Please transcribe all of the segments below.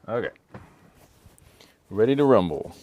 Okay. Ready to rumble.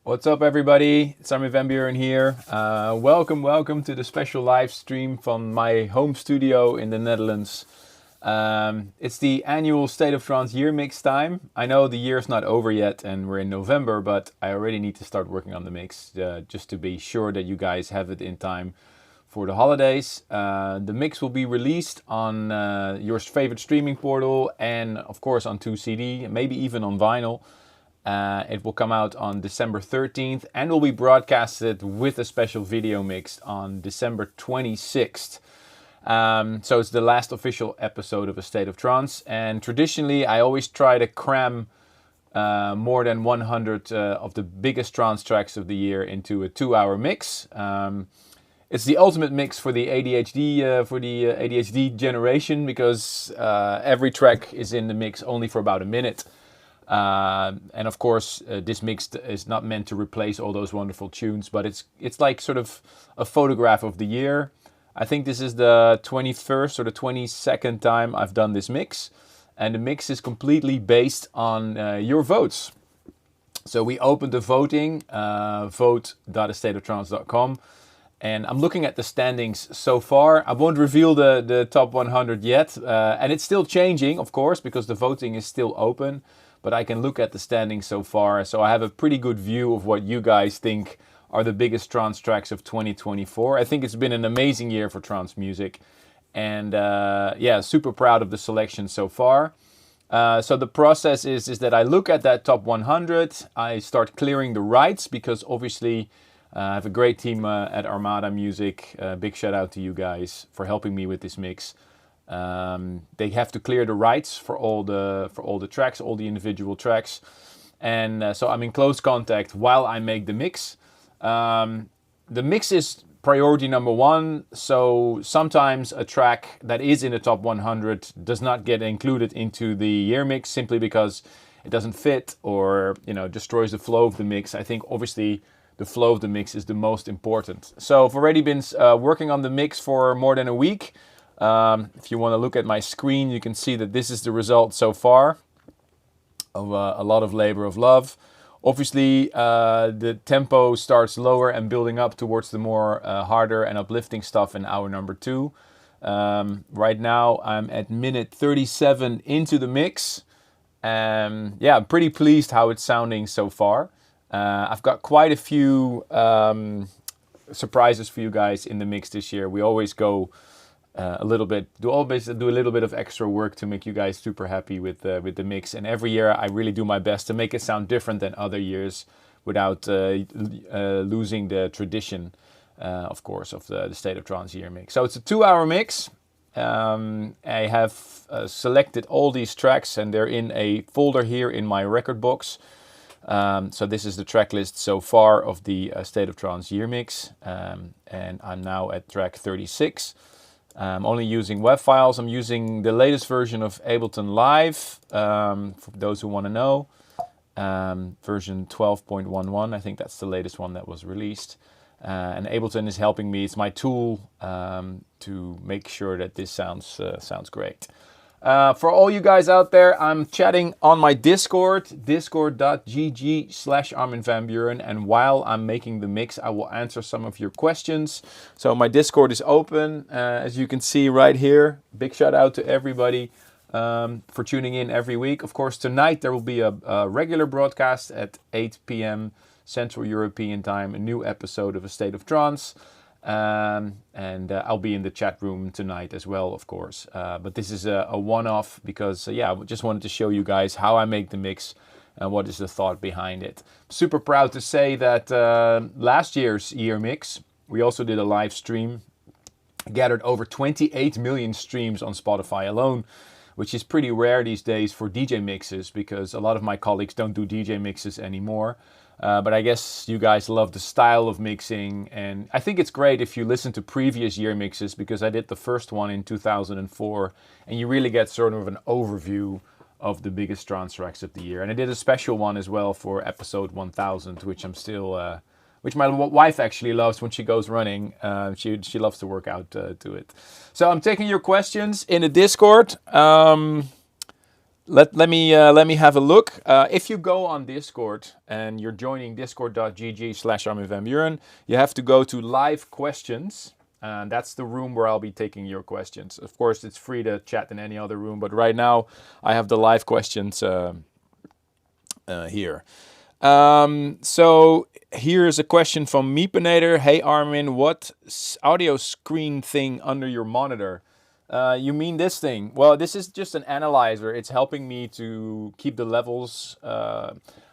What's up, everybody? It's Armin van Buuren here. Welcome to the special live stream from my home studio in the Netherlands. It's the annual State of Trance year mix time. I know the year's not over yet and we're in November, but I already need to start working on the mix just to be sure that you guys have it in time for the holidays. The mix will be released on your favorite streaming portal and, of course, on 2CD, maybe even on vinyl. It will come out on December 13th and will be broadcasted with a special video mix on December 26th. So it's the last official episode of A State of Trance. And traditionally, I always try to cram more than 100 of the biggest trance tracks of the year into a 2-hour mix. It's the ultimate mix for the ADHD generation because every track is in the mix only for about a minute. And of course, this mix is not meant to replace all those wonderful tunes, but it's like sort of a photograph of the year. I think this is the 21st or the 22nd time I've done this mix, and the mix is completely based on your votes. So we opened the voting, vote.astateoftrance.com, and I'm looking at the standings so far. I won't reveal the top 100 yet, and it's still changing, of course, because the voting is still open. But I can look at the standings so far, so I have a pretty good view of what you guys think are the biggest trance tracks of 2024. I think it's been an amazing year for trance music. And yeah, super proud of the selection so far. So the process is that I look at that top 100. I start clearing the rights because obviously I have a great team at Armada Music. Big shout out to you guys for helping me with this mix. They have to clear the rights for all the tracks, all the individual tracks, and so I'm in close contact while I make the mix. The mix is priority number one, so sometimes a track that is in the top 100 does not get included into the year mix simply because it doesn't fit or destroys the flow of the mix. I think obviously the flow of the mix is the most important. So I've already been working on the mix for more than a week. If you want to look at my screen, you can see that this is the result so far of a lot of labor of love. Obviously, the tempo starts lower and building up towards the more harder and uplifting stuff in hour number 2. Right now, I'm at minute 37 into the mix. Yeah, I'm pretty pleased how it's sounding so far. I've got quite a few surprises for you guys in the mix this year. We always go a little bit, do a little bit of extra work to make you guys super happy with the mix. And every year I really do my best to make it sound different than other years without losing the tradition, of course, of the State of Trance year mix. So it's a 2-hour mix. I have selected all these tracks and they're in a folder here in my record box. So this is the track list so far of the State of Trance year mix. And I'm now at track 36. I'm only using WAV files. I'm using the latest version of Ableton Live, for those who want to know. Version 12.11, I think that's the latest one that was released. And Ableton is helping me. It's my tool to make sure that this sounds great. For all you guys out there, I'm chatting on my Discord, discord.gg/Armin van Buuren. And while I'm making the mix, I will answer some of your questions. So my Discord is open, as you can see right here. Big shout out to everybody for tuning in every week. Of course, tonight there will be a regular broadcast at 8 p.m. Central European time, a new episode of A State of Trance. And I'll be in the chat room tonight as well, of course. But this is a one-off because, yeah, I just wanted to show you guys how I make the mix and what is the thought behind it. Super proud to say that last year's year mix, we also did a live stream, gathered over 28 million streams on Spotify alone, which is pretty rare these days for DJ mixes because a lot of my colleagues don't do DJ mixes anymore. But I guess you guys love the style of mixing, and I think it's great if you listen to previous year mixes because I did the first one in 2004 and you really get sort of an overview of the biggest trance tracks of the year. And I did a special one as well for episode 1000, which I'm still, which my wife actually loves when she goes running. She loves to work out to it. So I'm taking your questions in the Discord. Let me have a look. If you go on Discord and you're joining discord.gg/Armin van Buuren, you have to go to live questions. And that's the room where I'll be taking your questions. Of course, it's free to chat in any other room, but right now I have the live questions here. So here's a question from Meepinator. Hey Armin, what audio screen thing under your monitor? You mean this thing? Well, this is just an analyzer. It's helping me to keep the levels.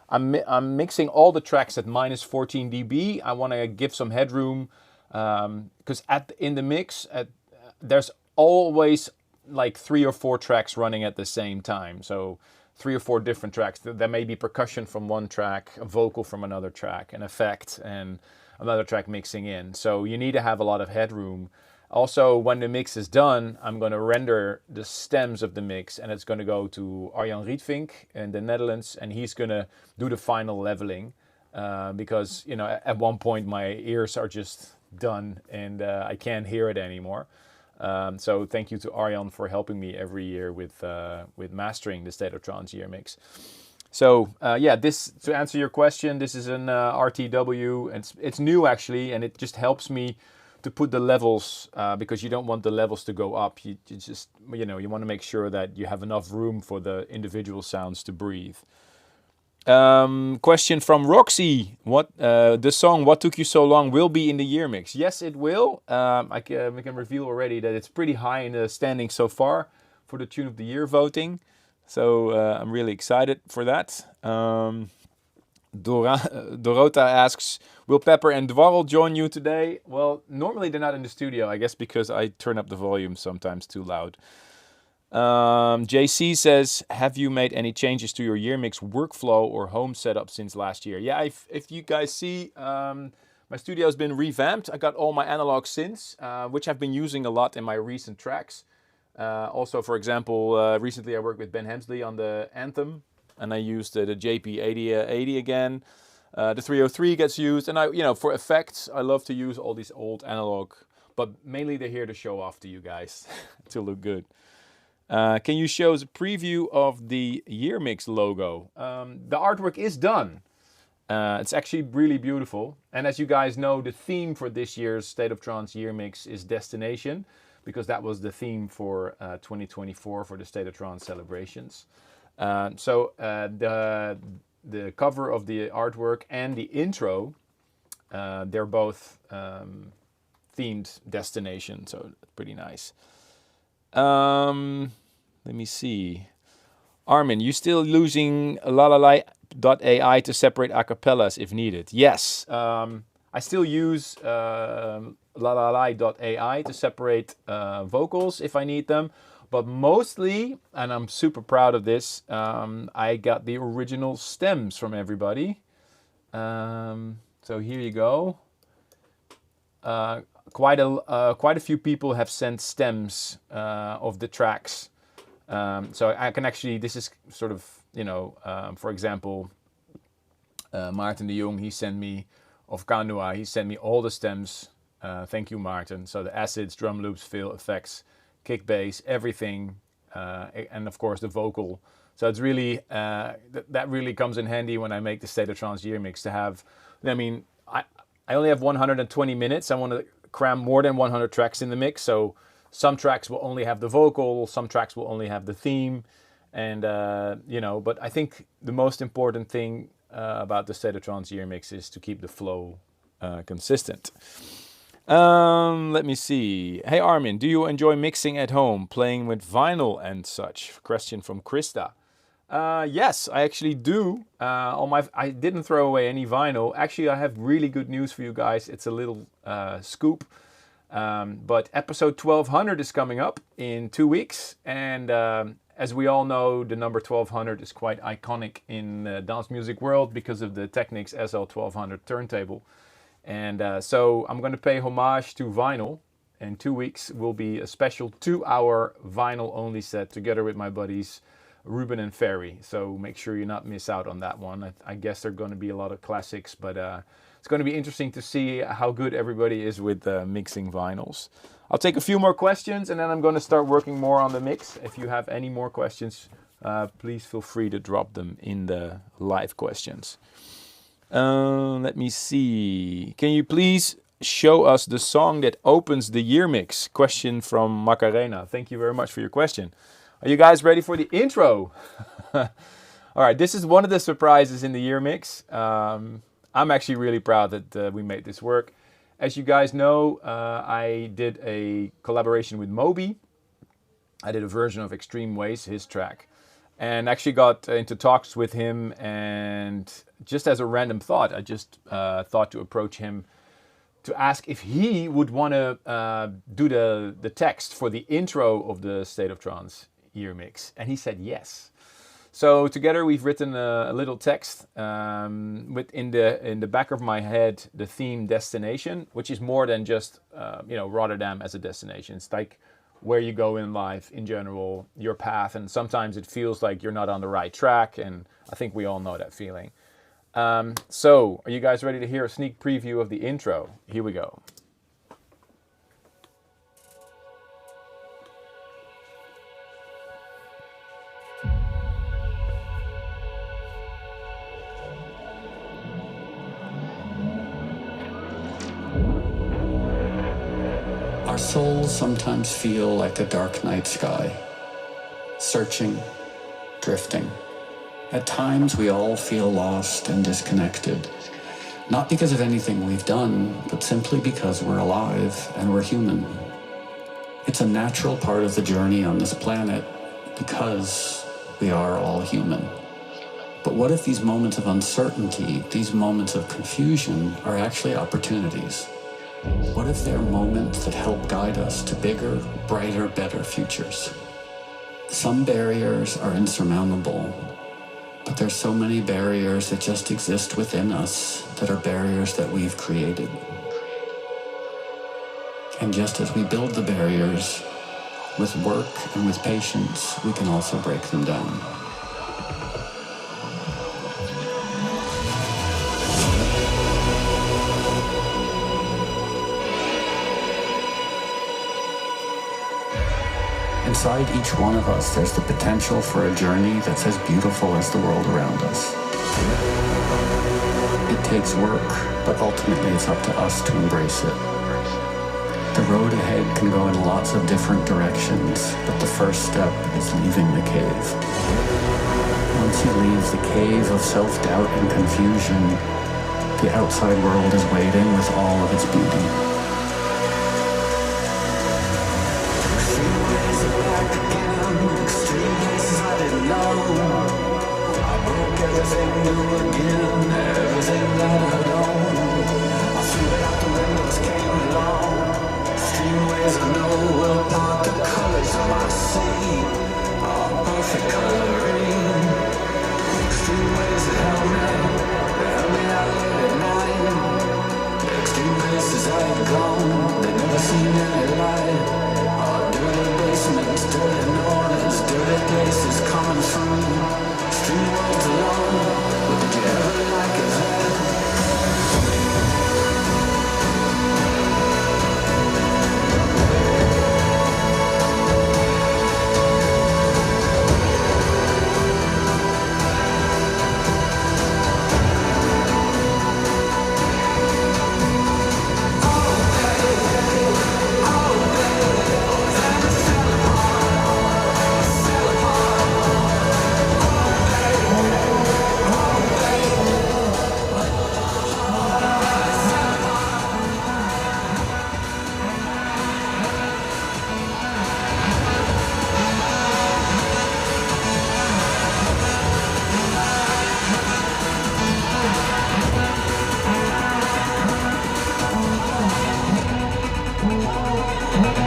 I'm mixing all the tracks at minus 14 dB. I want to give some headroom because in the mix, there's always like 3 or 4 tracks running at the same time. So 3 or 4 different tracks. There may be percussion from one track, a vocal from another track, an effect, and another track mixing in. So you need to have a lot of headroom. Also, when the mix is done, I'm going to render the stems of the mix and it's going to go to Arjan Rietvink in the Netherlands and he's going to do the final leveling because, at one point my ears are just done and I can't hear it anymore. So thank you to Arjan for helping me every year with mastering the State of Trance year mix. So this, to answer your question, this is an RTW and it's new actually and it just helps me to put the levels because you don't want the levels to go up. You just, you want to make sure that you have enough room for the individual sounds to breathe. Question from Roxy. What the song "What Took You So Long" will be in the year mix? Yes, it will. We can reveal already that it's pretty high in the standings so far for the tune of the year voting. So I'm really excited for that. Dorota asks, "Will Pepper and Dwarrel join you today?" Well, normally they're not in the studio, I guess, because I turn up the volume sometimes too loud. JC says, "Have you made any changes to your year mix workflow or home setup since last year?" Yeah, if you guys see, my studio has been revamped. I got all my analog synths, which I've been using a lot in my recent tracks. Also, for example, recently I worked with Ben Hemsley on the Anthem, and I used the JP80 again. The 303 gets used, and for effects, I love to use all these old analog, but mainly they're here to show off to you guys, to look good. Can you show us a preview of the year mix logo? The artwork is done. It's actually really beautiful. And as you guys know, the theme for this year's State of Trance year mix is Destination, because that was the theme for 2024 for the State of Trance celebrations. So the cover of the artwork and the intro, they're both themed Destination, so pretty nice. Let me see. Armin, you still using lalala.ai to separate acapellas if needed? Yes. I still use lalala.ai to separate vocals if I need them. But mostly, and I'm super proud of this, I got the original stems from everybody. So here you go. Quite a few people have sent stems of the tracks, so I can actually. This is sort of for example, Maarten de Jong. He sent me of Kanua. He sent me all the stems. Thank you, Maarten. So the acids, drum loops, fill effects, kick bass, everything, and of course the vocal. So it's really that really comes in handy when I make the State of Trance year mix to have. I mean, I only have 120 minutes. I want to cram more than 100 tracks in the mix, so some tracks will only have the vocal, some tracks will only have the theme, and but I think the most important thing about the State of Trance year mix is to keep the flow consistent. Let me see. Hey Armin, do you enjoy mixing at home, playing with vinyl and such? Question from Krista. Yes, I actually do. I didn't throw away any vinyl. Actually, I have really good news for you guys. It's a little scoop. But episode 1200 is coming up in 2 weeks. And as we all know, the number 1200 is quite iconic in the dance music world because of the Technics SL1200 turntable. And so I'm going to pay homage to vinyl. In 2 weeks will be a special 2-hour vinyl-only set together with my buddies Ruben and Ferry, so make sure you not miss out on that one. I guess there are going to be a lot of classics, but it's going to be interesting to see how good everybody is with mixing vinyls. I'll take a few more questions and then I'm going to start working more on the mix. If you have any more questions, please feel free to drop them in the live questions. Let me see. Can you please show us the song that opens the year mix? Question from Macarena. Thank you very much for your question. Are you guys ready for the intro? All right, this is one of the surprises in the year mix. I'm actually really proud that we made this work. As you guys know, I did a collaboration with Moby. I did a version of Extreme Ways, his track, and actually got into talks with him. And just as a random thought, I just thought to approach him to ask if he would want to do the text for the intro of the State of Trance year mix, and he said yes. So together we've written a little text with in the back of my head the theme Destination, which is more than just Rotterdam as a destination. It's like where you go in life in general, your path, and sometimes it feels like you're not on the right track, and I think we all know that feeling. So are you guys ready to hear a sneak preview of the intro? Here we go. Our souls sometimes feel like the dark night sky, searching, drifting, At times, we all feel lost and disconnected, not because of anything we've done, but simply because we're alive and we're human. It's a natural part of the journey on this planet because we are all human. But what if these moments of uncertainty, these moments of confusion, are actually opportunities? What if they're moments that help guide us to bigger, brighter, better futures? Some barriers are insurmountable, but there's so many barriers that just exist within us that are barriers that we've created. And just as we build the barriers, with work and with patience, we can also break them down. Inside each one of us, there's the potential for a journey that's as beautiful as the world around us. It takes work, but ultimately it's up to us to embrace it. The road ahead can go in lots of different directions, but the first step is leaving the cave. Once you leave the cave of self-doubt and confusion, the outside world is waiting with all of its beauty. Extreme places I didn't know. I broke everything new again, everything that I know. I threw it out the windows, came along. Extreme ways I know will part the colors of my sea. Oh, perfect coloring. Extreme ways that help me out late at night. Extreme places I had gone, they never seen any light. Dirty basements, dirty noise, dirty places coming from extreme worlds alone. What did you ever like of that?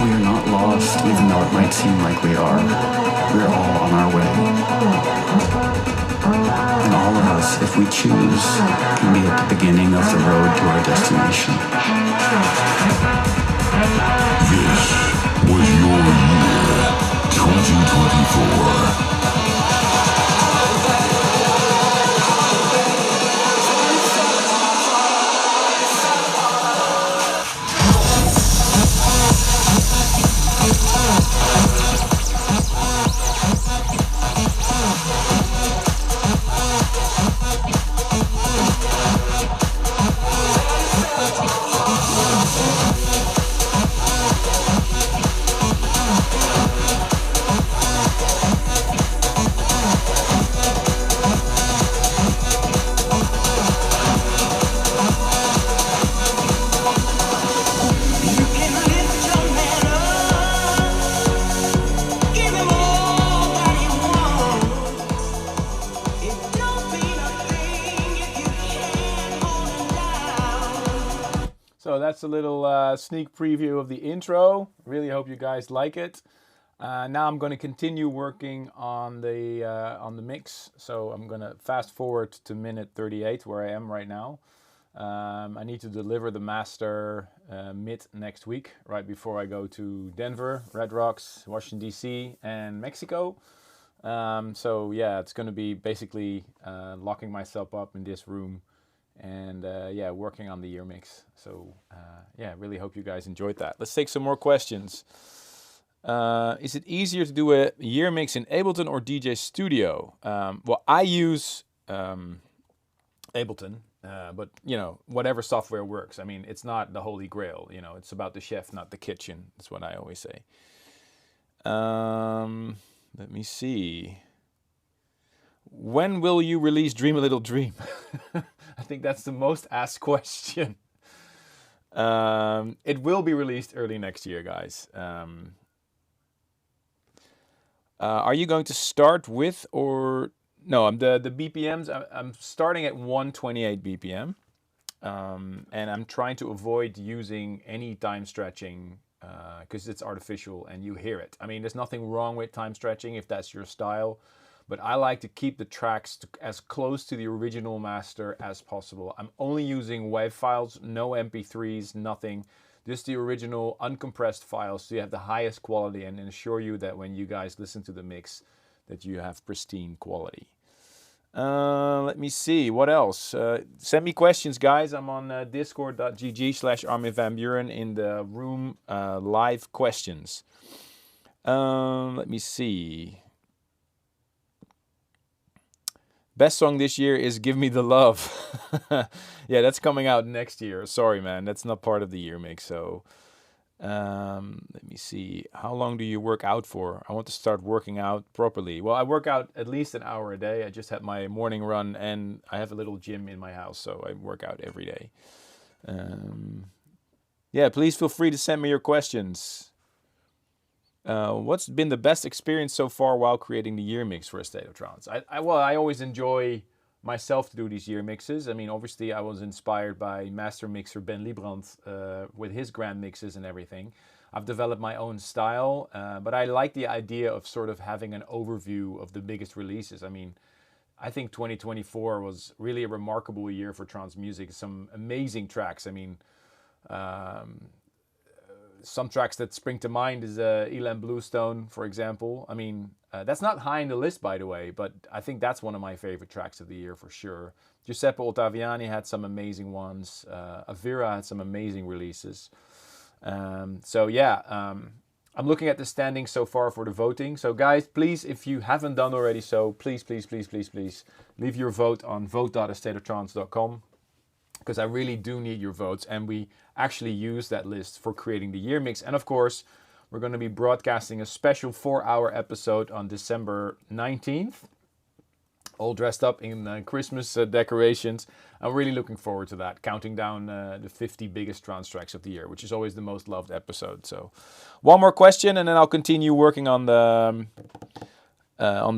We are not lost, even though it might seem like we are. We're all on our way. And all of us, if we choose, can be at the beginning of the road to our destination. This was your year, 2024. So that's a little sneak preview of the intro. Really hope you guys like it. Now I'm going to continue working on the mix. So I'm going to fast forward to minute 38 where I am right now. I need to deliver the master mid next week, right before I go to Denver, Red Rocks, Washington DC, and Mexico. So yeah, it's going to be basically locking myself up in this room and yeah, working on the year mix. So yeah, really hope you guys enjoyed that. Let's take some more questions. Is it easier to do a year mix in Ableton or DJ Studio? Well, I use Ableton, but you know, whatever software works. I mean, it's not the holy grail. You know, it's about the chef, not the kitchen. That's what I always say. Let me see. When will you release Dream a Little Dream? I think that's the most asked question. It will be released early next year, guys. Are you going to start with or no? The BPMs. I'm starting at 128 BPM, and I'm trying to avoid using any time stretching because it's artificial and you hear it. I mean, there's nothing wrong with time stretching if that's your style, but I like to keep the tracks as close to the original master as possible. I'm only using WAV files, no MP3s, nothing. Just the original uncompressed files, so you have the highest quality and ensure you that when you guys listen to the mix that you have pristine quality. Let me see, what else? Send me questions, guys. I'm on discord.gg/Armin van Buuren in the room live questions. Let me see. Best song this year is Give Me the Love. Yeah, that's coming out next year. Sorry, man. That's not part of the year mix. So let me see. How long do you work out for? I want to start working out properly. Well, I work out at least an hour a day. I just had my morning run and I have a little gym in my house. So I work out every day. Yeah, please feel free to send me your questions. What's been the best experience so far while creating the year mix for A State of Trance? I always enjoy myself to do these year mixes. I mean, obviously, I was inspired by master mixer Ben Liebrandt with his grand mixes and everything. I've developed my own style, but I like the idea of sort of having an overview of the biggest releases. I mean, I think 2024 was really a remarkable year for trance music. Some amazing tracks. I mean, some tracks that spring to mind is Elan Bluestone, for example. I mean, that's not high in the list, by the way, but I think that's one of my favorite tracks of the year for sure. Giuseppe Ottaviani had some amazing ones. Avira had some amazing releases. So yeah, I'm looking at the standings so far for the voting. So guys, please, if you haven't done already so, please leave your vote on vote.astateoftrance.com. because I really do need your votes, and we actually use that list for creating the year mix. And of course, we're going to be broadcasting a special 4-hour episode on December 19th, all dressed up in Christmas decorations. I'm really looking forward to that, counting down the 50 biggest trance tracks of the year, which is always the most loved episode. So one more question, and then I'll continue working on the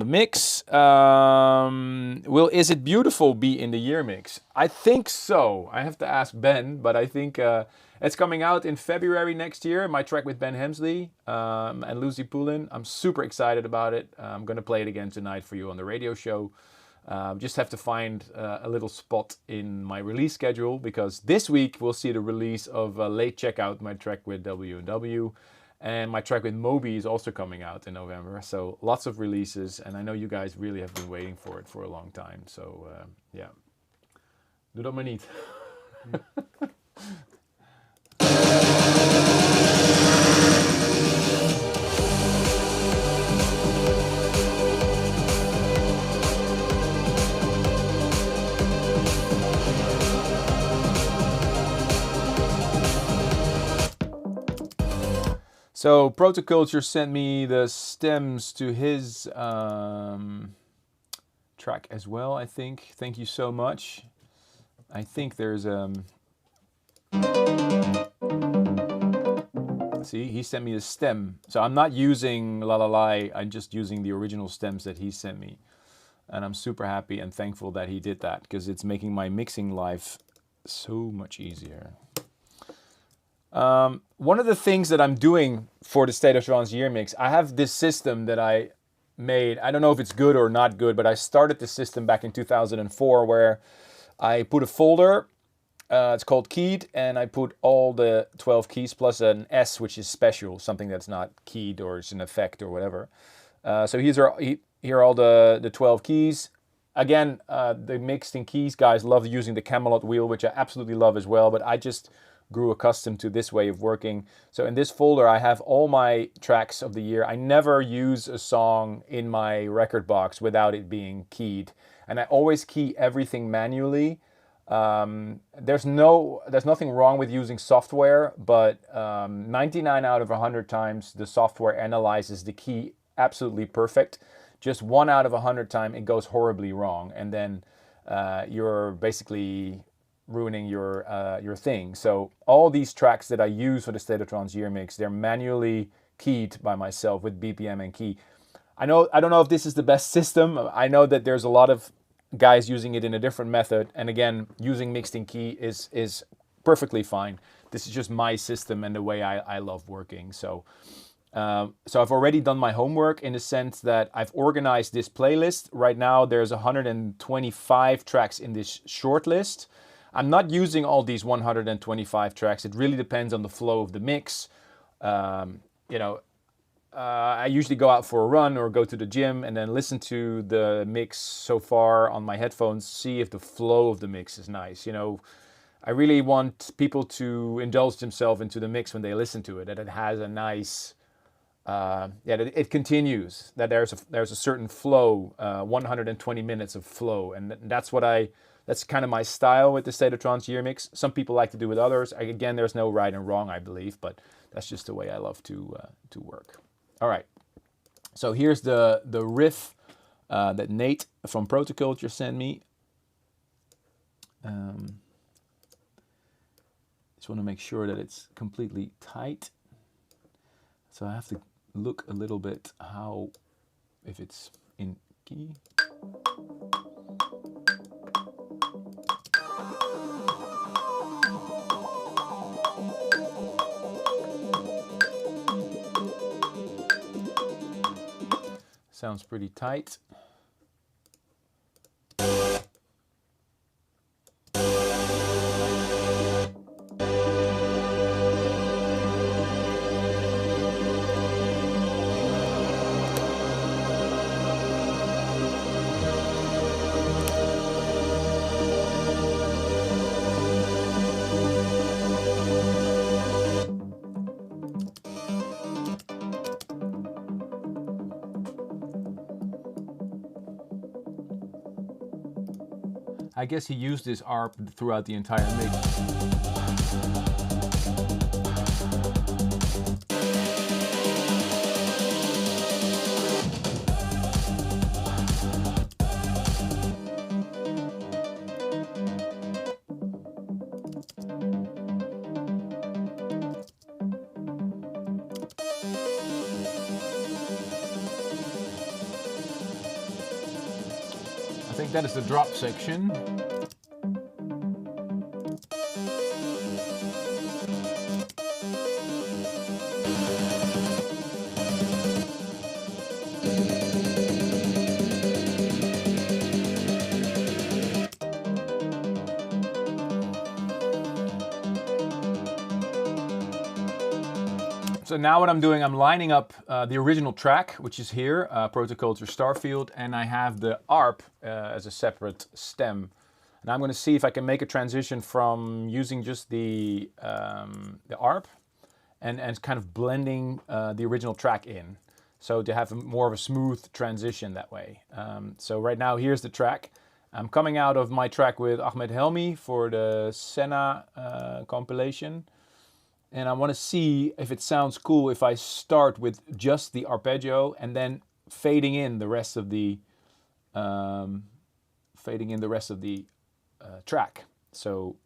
mix. Will Is It Beautiful be in the year mix? I think so. I have to ask Ben, but I think it's coming out in February next year. My track with Ben Hemsley and Lucy Poulin. I'm super excited about it. I'm going to play it again tonight for you on the radio show. Just have to find a little spot in my release schedule, because this week we'll see the release of Late Checkout, my track with W&W. And my track with Moby is also coming out in November. So lots of releases. And I know you guys really have been waiting for it for a long time. So yeah. Doe dat maar niet. So Protoculture sent me the stems to his track as well, I think. Thank you so much. I think there's see, he sent me a stem. So I'm not using La La La, I'm just using the original stems that he sent me. And I'm super happy and thankful that he did that, because it's making my mixing life so much easier. One of the things that I'm doing for the State of Trance year mix, I have this system that I made. I don't know if it's good or not good, but I started this system back in 2004 where I put a folder, it's called Keyed, and I put all the 12 keys plus an S, which is special, something that's not keyed or it's an effect or whatever. So here are all the 12 keys. Again, the mixed in keys guys love using the Camelot wheel, which I absolutely love as well, but I just grew accustomed to this way of working. So in this folder, I have all my tracks of the year. I never use a song in my record box without it being keyed. And I always key everything manually. There's nothing wrong with using software, but 99 out of 100 times the software analyzes the key absolutely perfect, just 1 out of 100 time it goes horribly wrong, and then you're basically ruining your thing. So all these tracks that I use for the State of Trance year mix, they're manually keyed by myself with BPM and key. I don't know if this is the best system. I know that there's a lot of guys using it in a different method, and again, using mixed in key is perfectly fine. This is just my system and the way I love working. So I've already done my homework in the sense that I've organized this playlist. Right now there's 125 tracks in this short list. I'm not using all these 125 tracks. It really depends on the flow of the mix. I usually go out for a run or go to the gym and then listen to the mix so far on my headphones, see if the flow of the mix is nice. I really want people to indulge themselves into the mix when they listen to it, that it has a nice, that it continues, that there's a certain flow, 120 minutes of flow, and that's kind of my style with the State of Trance year mix. Some people like to do with others. Again, there's no right and wrong, I believe, but that's just the way I love to work. All right, so here's the riff that Nate from Protoculture sent me. Just want to make sure that it's completely tight. So I have to look a little bit if it's in key. Sounds pretty tight. I guess he used this ARP throughout the entire mix. I think that is the drop section. So now what I'm doing, I'm lining up the original track, which is here, Protoculture Starfield, and I have the ARP as a separate stem. And I'm going to see if I can make a transition from using just the ARP and kind of blending the original track in. So to have more of a smooth transition that way. So right now, here's the track. I'm coming out of my track with Ahmed Helmi for the Senna compilation. And I want to see if it sounds cool if I start with just the arpeggio and then fading in the rest of the track. So.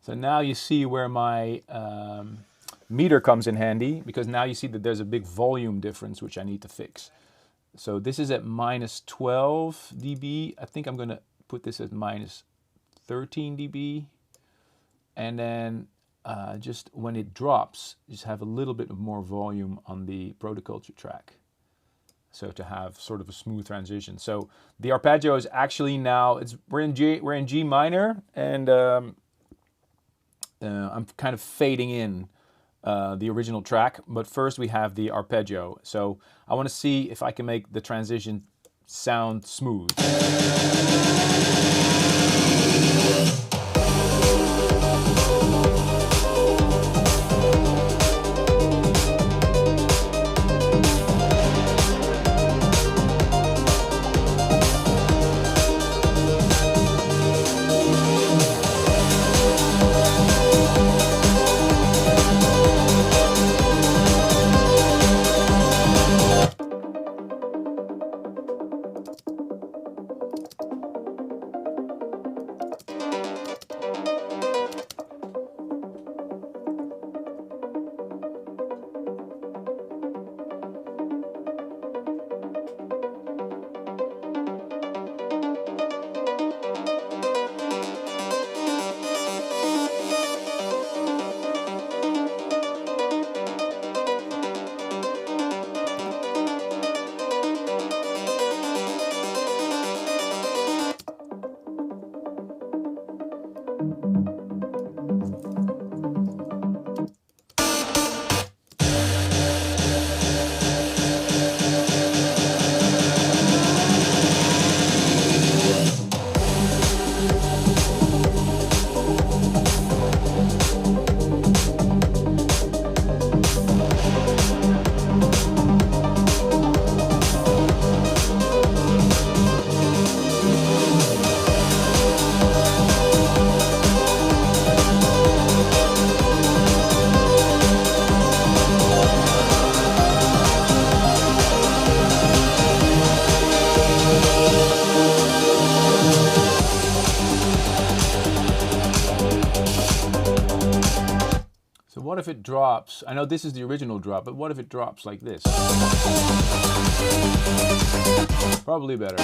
So now you see where my meter comes in handy, because now you see that there's a big volume difference which I need to fix. So this is at minus 12 dB. I think I'm going to put this at minus 13 dB. And then just when it drops, just have a little bit of more volume on the Protoculture track. So to have sort of a smooth transition. So the arpeggio is actually now, we're in G minor, and I'm kind of fading in the original track, but first we have the arpeggio. So I want to see if I can make the transition sound smooth. So what if it drops? I know this is the original drop, but what if it drops like this? Probably better.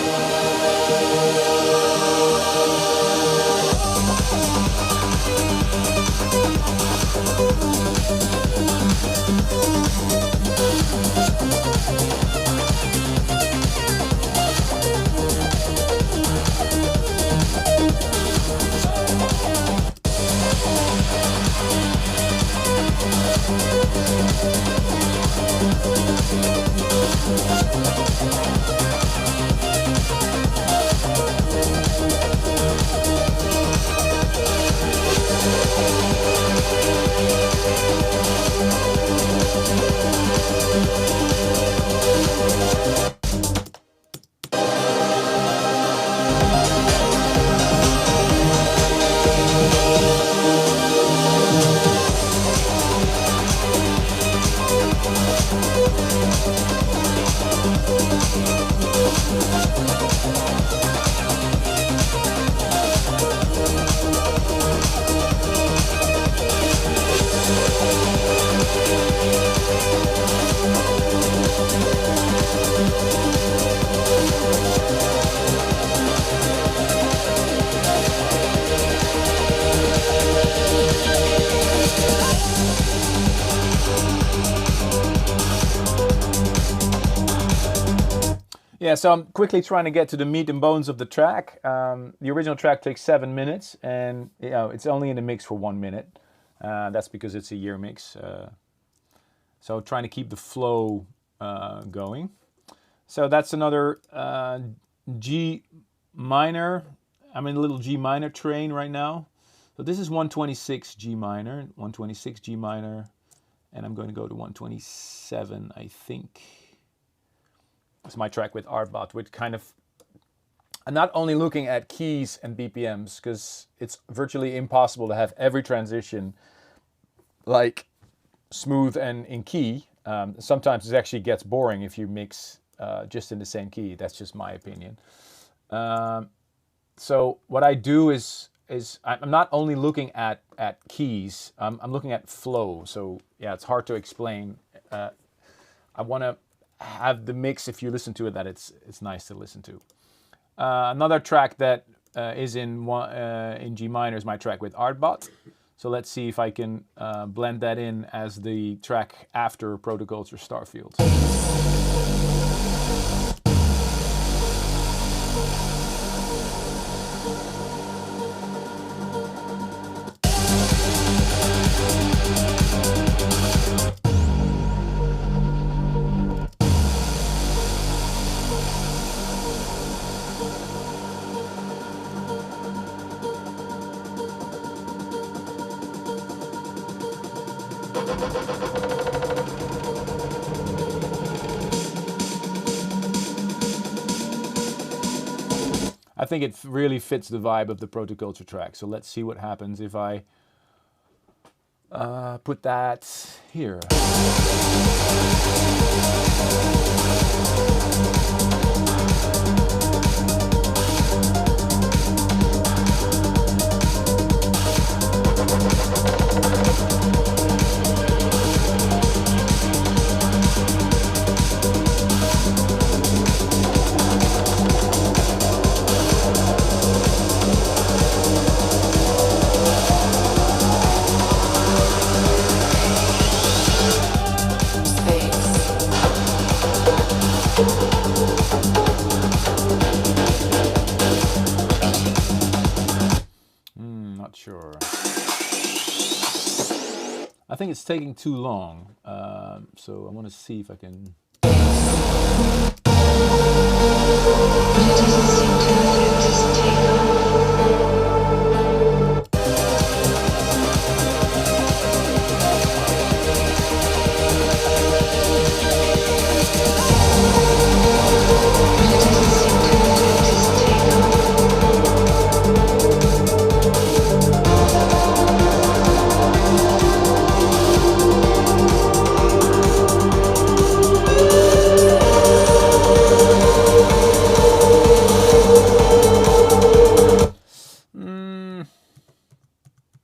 Yeah, so I'm quickly trying to get to the meat and bones of the track. The original track takes 7 minutes, and it's only in the mix for 1 minute. That's because it's a year mix. So trying to keep the flow going. So that's another G minor. I'm in a little G minor train right now. So this is 126 G minor, 126 G minor, and I'm going to go to 127, I think. It's my track with Artbot, which kind of, I'm not only looking at keys and BPMs, because it's virtually impossible to have every transition like smooth and in key. Sometimes it actually gets boring if you mix just in the same key. That's just my opinion. So what I do is I'm not only looking at keys, I'm looking at flow. So yeah, it's hard to explain. I want to have the mix, if you listen to it, that it's nice to listen to. Another track that is in G minor is my track with Artbot. So let's see if I can blend that in as the track after Protoculture Starfield. I think it really fits the vibe of the Protoculture track. So let's see what happens if I put that here. Not sure. I think it's taking too long, so I want to see if I can.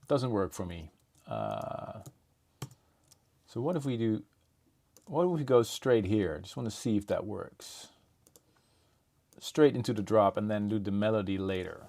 Doesn't work for me. So what if we do? What if we go straight here? Just want to see if that works. Straight into the drop and then do the melody later.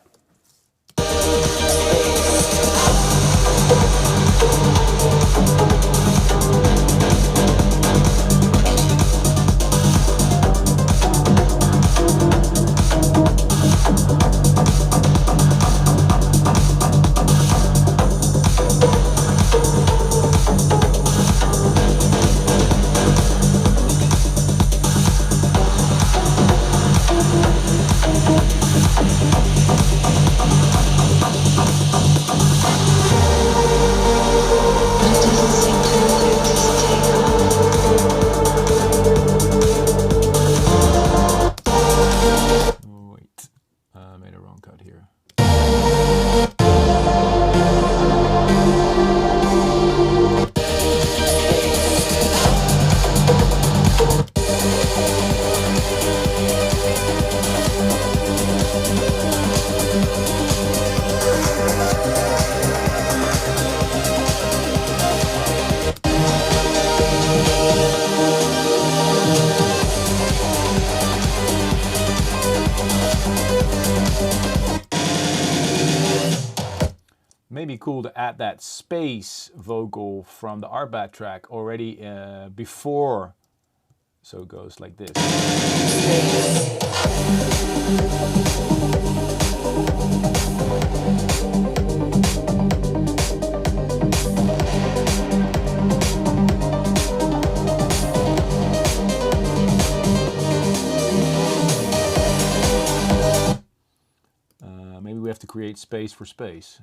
Maybe cool to add that space vocal from the Arbat track already before, so it goes like this. Maybe we have to create space for space.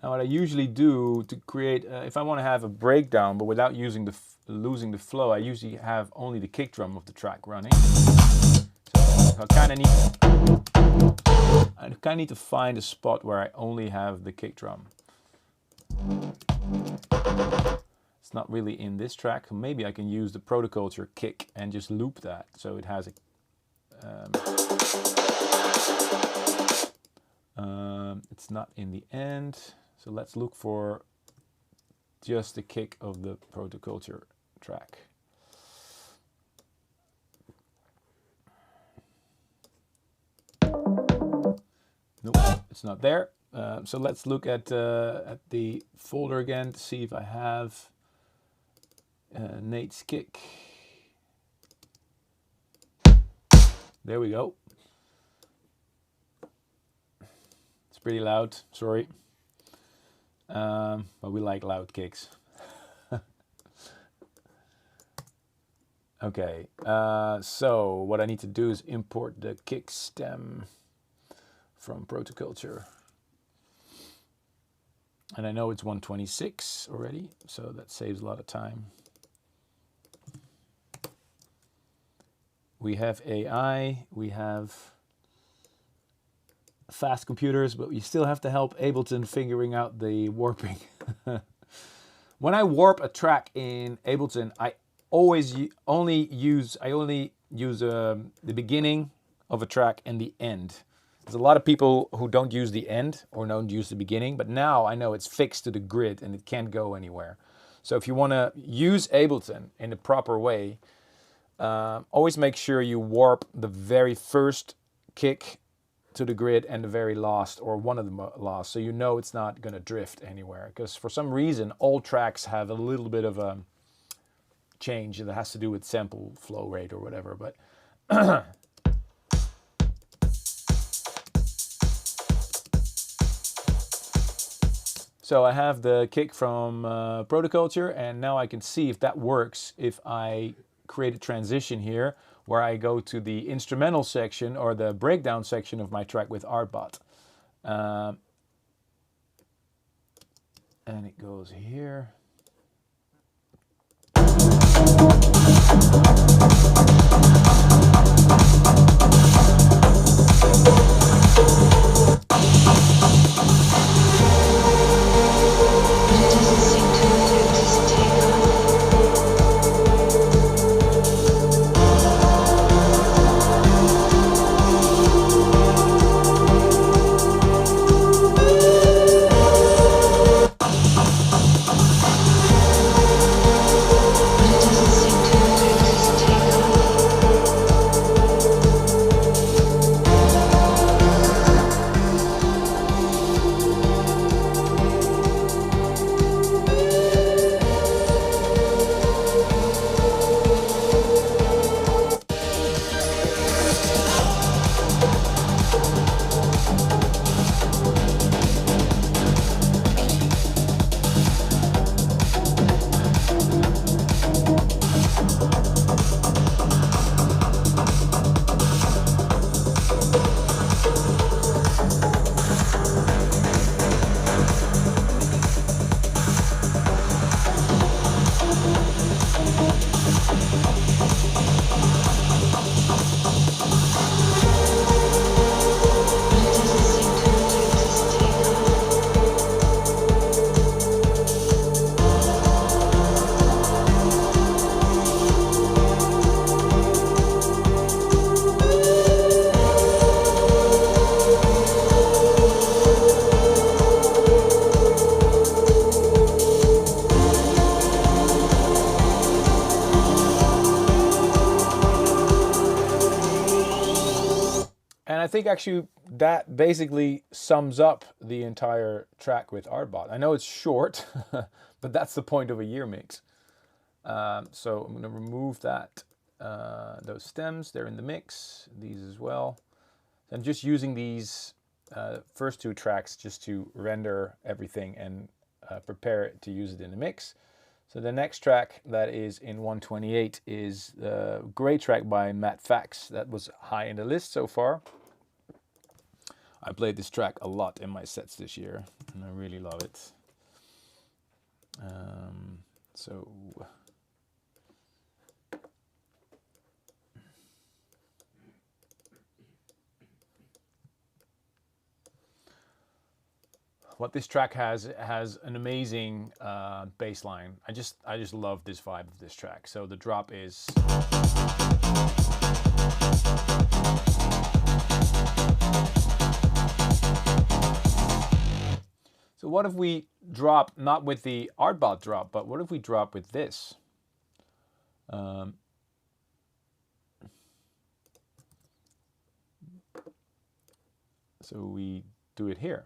What I usually do to create, if I want to have a breakdown but without losing the flow, I usually have only the kick drum of the track running. So I kind of need to find a spot where I only have the kick drum. It's not really in this track. Maybe I can use the Protoculture kick and just loop that so it has a it's not in the end, so let's look for just the kick of the Protoculture track. Nope, it's not there. So let's look at the folder again to see if I have Nate's kick. There we go. It's pretty loud, sorry. But we like loud kicks. Okay, so what I need to do is import the kick stem from Protoculture. And I know it's 126 already, so that saves a lot of time. We have AI, we have fast computers, but we still have to help Ableton figuring out the warping. When I warp a track in Ableton, I only use the beginning of a track and the end. There's a lot of people who don't use the end or don't use the beginning, but now I know it's fixed to the grid and it can't go anywhere. So if you want to use Ableton in the proper way, always make sure you warp the very first kick to the grid and the very last, or one of the last, so you know it's not going to drift anywhere. Because for some reason, all tracks have a little bit of a change that has to do with sample flow rate or whatever. But so I have the kick from Protoculture, and now I can see if that works if I create a transition here where I go to the instrumental section or the breakdown section of my track with Artbot. And it goes here. And I think actually that basically sums up the entire track with Artbot. I know it's short, but that's the point of a year mix. So I'm going to remove that, those stems. They're in the mix. These as well. I'm just using these first two tracks just to render everything and prepare it to use it in the mix. So the next track that is in 128 is the great track by Matt Fax. That was high in the list so far. I played this track a lot in my sets this year, and I really love it. So what this track has an amazing bass line. I just love this vibe of this track. So the drop is. So what if we drop, not with the Artbot drop, but what if we drop with this? So we do it here.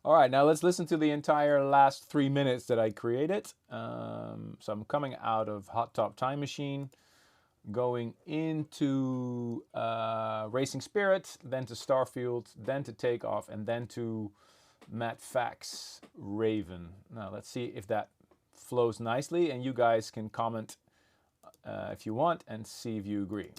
All right, now let's listen to the entire last 3 minutes that I created. So I'm coming out of Hot Top Time Machine, going into Racing Spirit, then to Starfield, then to Takeoff, and then to Matt Fax Raven. Now let's see if that flows nicely, and you guys can comment if you want and see if you agree.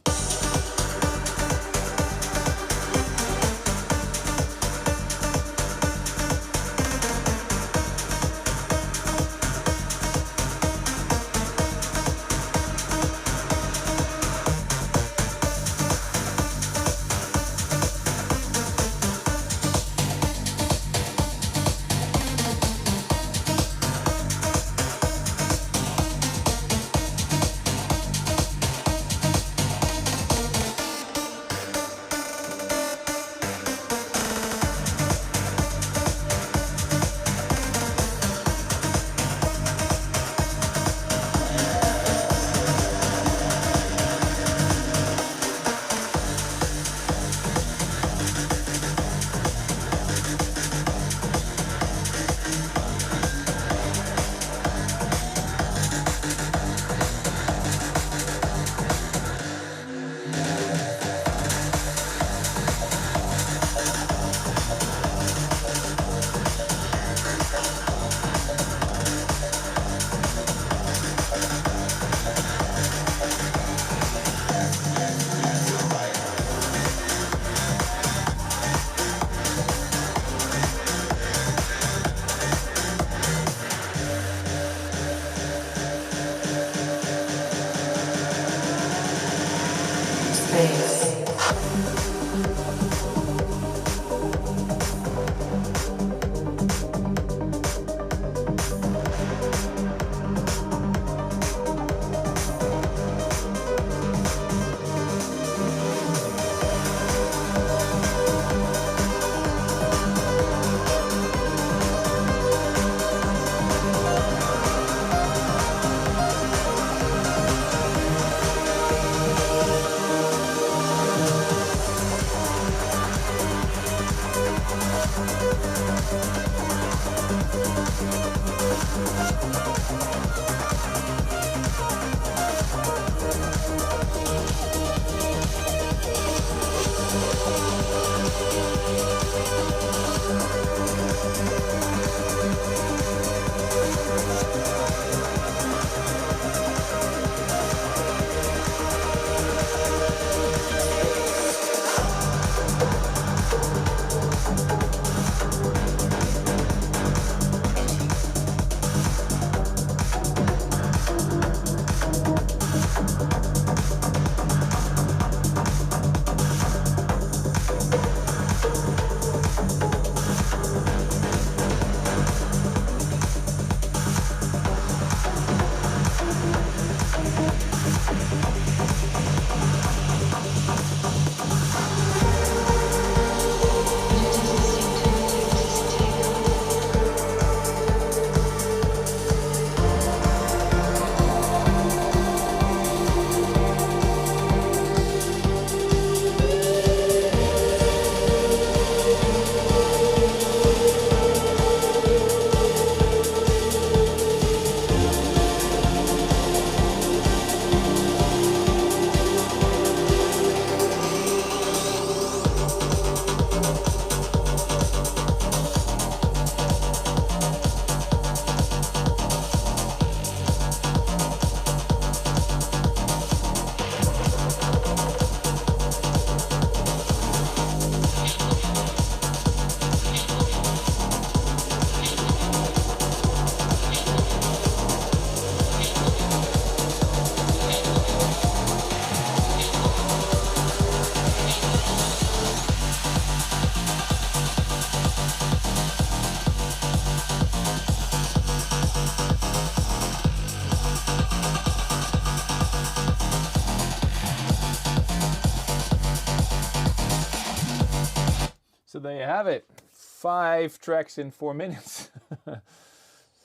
you have it. 5 tracks in 4 minutes.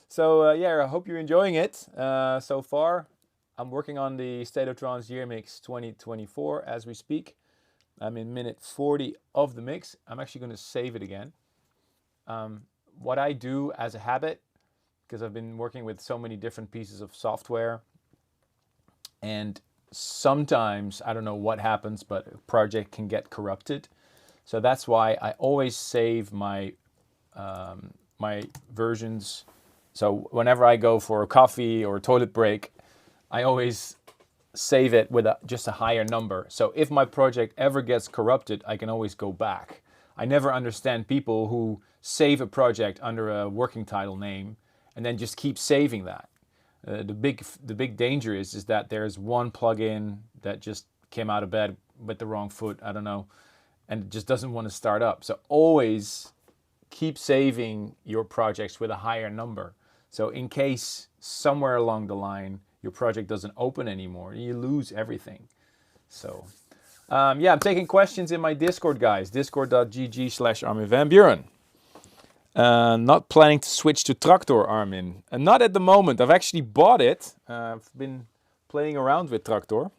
So yeah, I hope you're enjoying it so far. I'm working on the State of Trance Year Mix 2024 as we speak. I'm in minute 40 of the mix. I'm actually going to save it again. What I do as a habit, because I've been working with so many different pieces of software, and sometimes, I don't know what happens, but a project can get corrupted. So that's why I always save my my versions. So whenever I go for a coffee or a toilet break, I always save it with just a higher number. So if my project ever gets corrupted, I can always go back. I never understand people who save a project under a working title name and then just keep saving that. The big danger is that there's one plugin that just came out of bed with the wrong foot, I don't know, and it just doesn't want to start up. So always keep saving your projects with a higher number. So in case somewhere along the line your project doesn't open anymore, you lose everything. So yeah, I'm taking questions in my Discord, guys. Discord.gg/Armin van Buuren. Not planning to switch to Traktor, Armin. Not at the moment. I've actually bought it. I've been playing around with Traktor.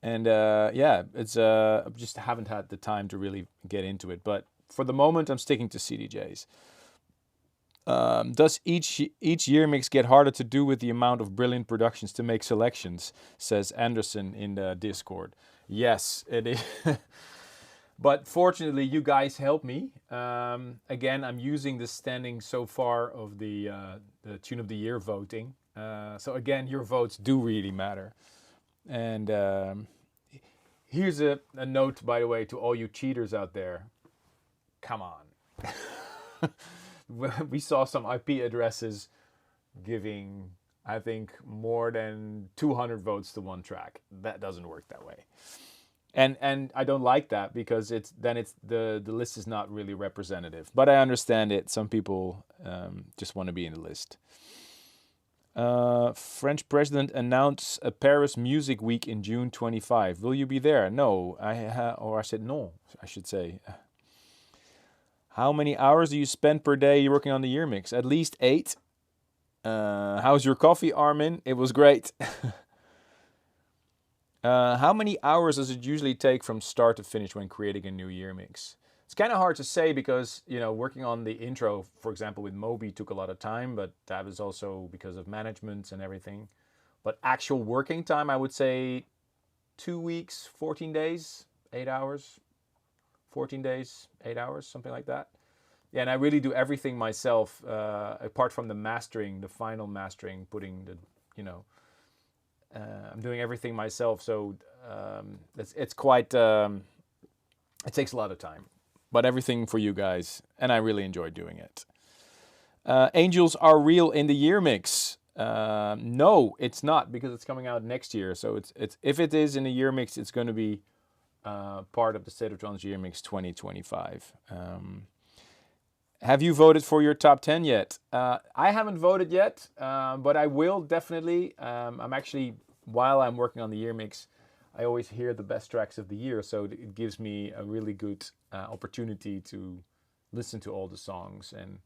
And yeah, it's I just haven't had the time to really get into it. But for the moment, I'm sticking to CDJs. Does each year mix get harder to do with the amount of brilliant productions to make selections? Says Anderson in the Discord. Yes, it is. But fortunately, you guys help me. Again, I'm using the standing so far of the Tune of the Year voting. So again, your votes do really matter. And here's a note, by the way, to all you cheaters out there. Come on. We saw some IP addresses giving, I think, more than 200 votes to one track. That doesn't work that way. And I don't like that because the list is not really representative. But I understand it. Some people just want to be in the list. French president announced a Paris Music Week in June 25. Will you be there? No. I said no, I should say. How many hours do you spend per day working on the year mix? At least 8. How's your coffee, Armin? It was great. How many hours does it usually take from start to finish when creating a new year mix? It's kind of hard to say because, you know, working on the intro, for example, with Moby took a lot of time, but that was also because of management and everything. But actual working time, I would say 2 weeks, 14 days, 8 hours. 14 days, 8 hours, something like that. Yeah, and I really do everything myself, apart from the mastering, the final mastering, putting the, you know, I'm doing everything myself. So it's quite, it takes a lot of time, but everything for you guys. And I really enjoy doing it. Angels Are Real in the year mix. No, it's not because it's coming out next year. So it's if it is in the year mix, it's going to be part of the State of Trance Year Mix 2025. Have you voted for your top 10 yet? I haven't voted yet, but I will definitely. I'm actually, while I'm working on the year mix, I always hear the best tracks of the year, so it gives me a really good opportunity to listen to all the songs. And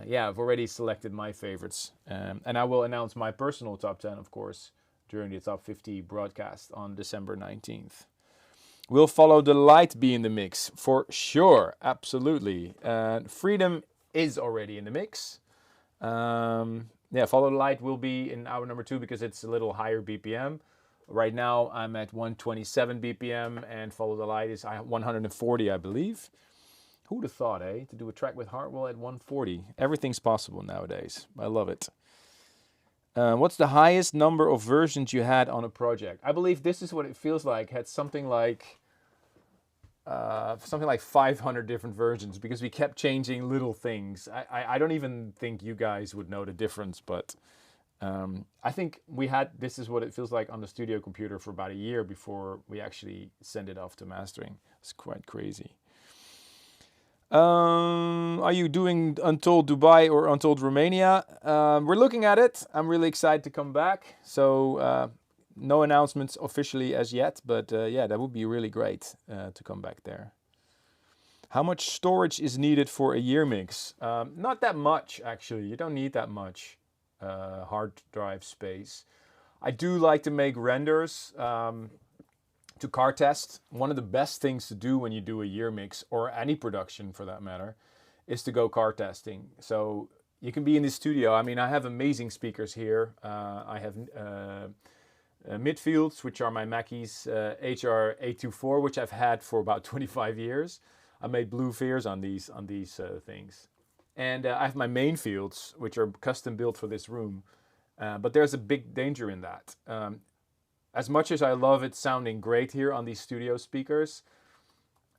yeah, I've already selected my favorites, and I will announce my personal top 10, of course, during the Top 50 broadcast on December 19th. Will Follow the Light be in the mix? For sure, absolutely. Freedom is already in the mix. Yeah, Follow the Light will be in hour number 2 because it's a little higher BPM. Right now I'm at 127 BPM and Follow the Light is 140, I believe. Who'd have thought, eh? To do a track with Hartwell at 140. Everything's possible nowadays. I love it. What's the highest number of versions you had on a project? I believe this is what it feels like. Had something like 500 different versions because we kept changing little things. I don't even think you guys would know the difference, but I think we had this is what it feels like on the studio computer for about a year before we actually send it off to mastering. It's quite crazy. Are you doing Untold Dubai or Untold Romania? We're looking at it. I'm really excited to come back. So no announcements officially as yet, but yeah, that would be really great to come back there. How much storage is needed for a year mix? Not that much, actually. You don't need that much hard drive space. I do like to make renders to car test. One of the best things to do when you do a year mix, or any production for that matter, is to go car testing. So you can be in the studio. I mean, I have amazing speakers here. I have midfields, which are my Mackie's HR824, which I've had for about 25 years. I made blue fears on these things. And I have my main fields, which are custom built for this room. But there's a big danger in that. As much as I love it sounding great here on these studio speakers,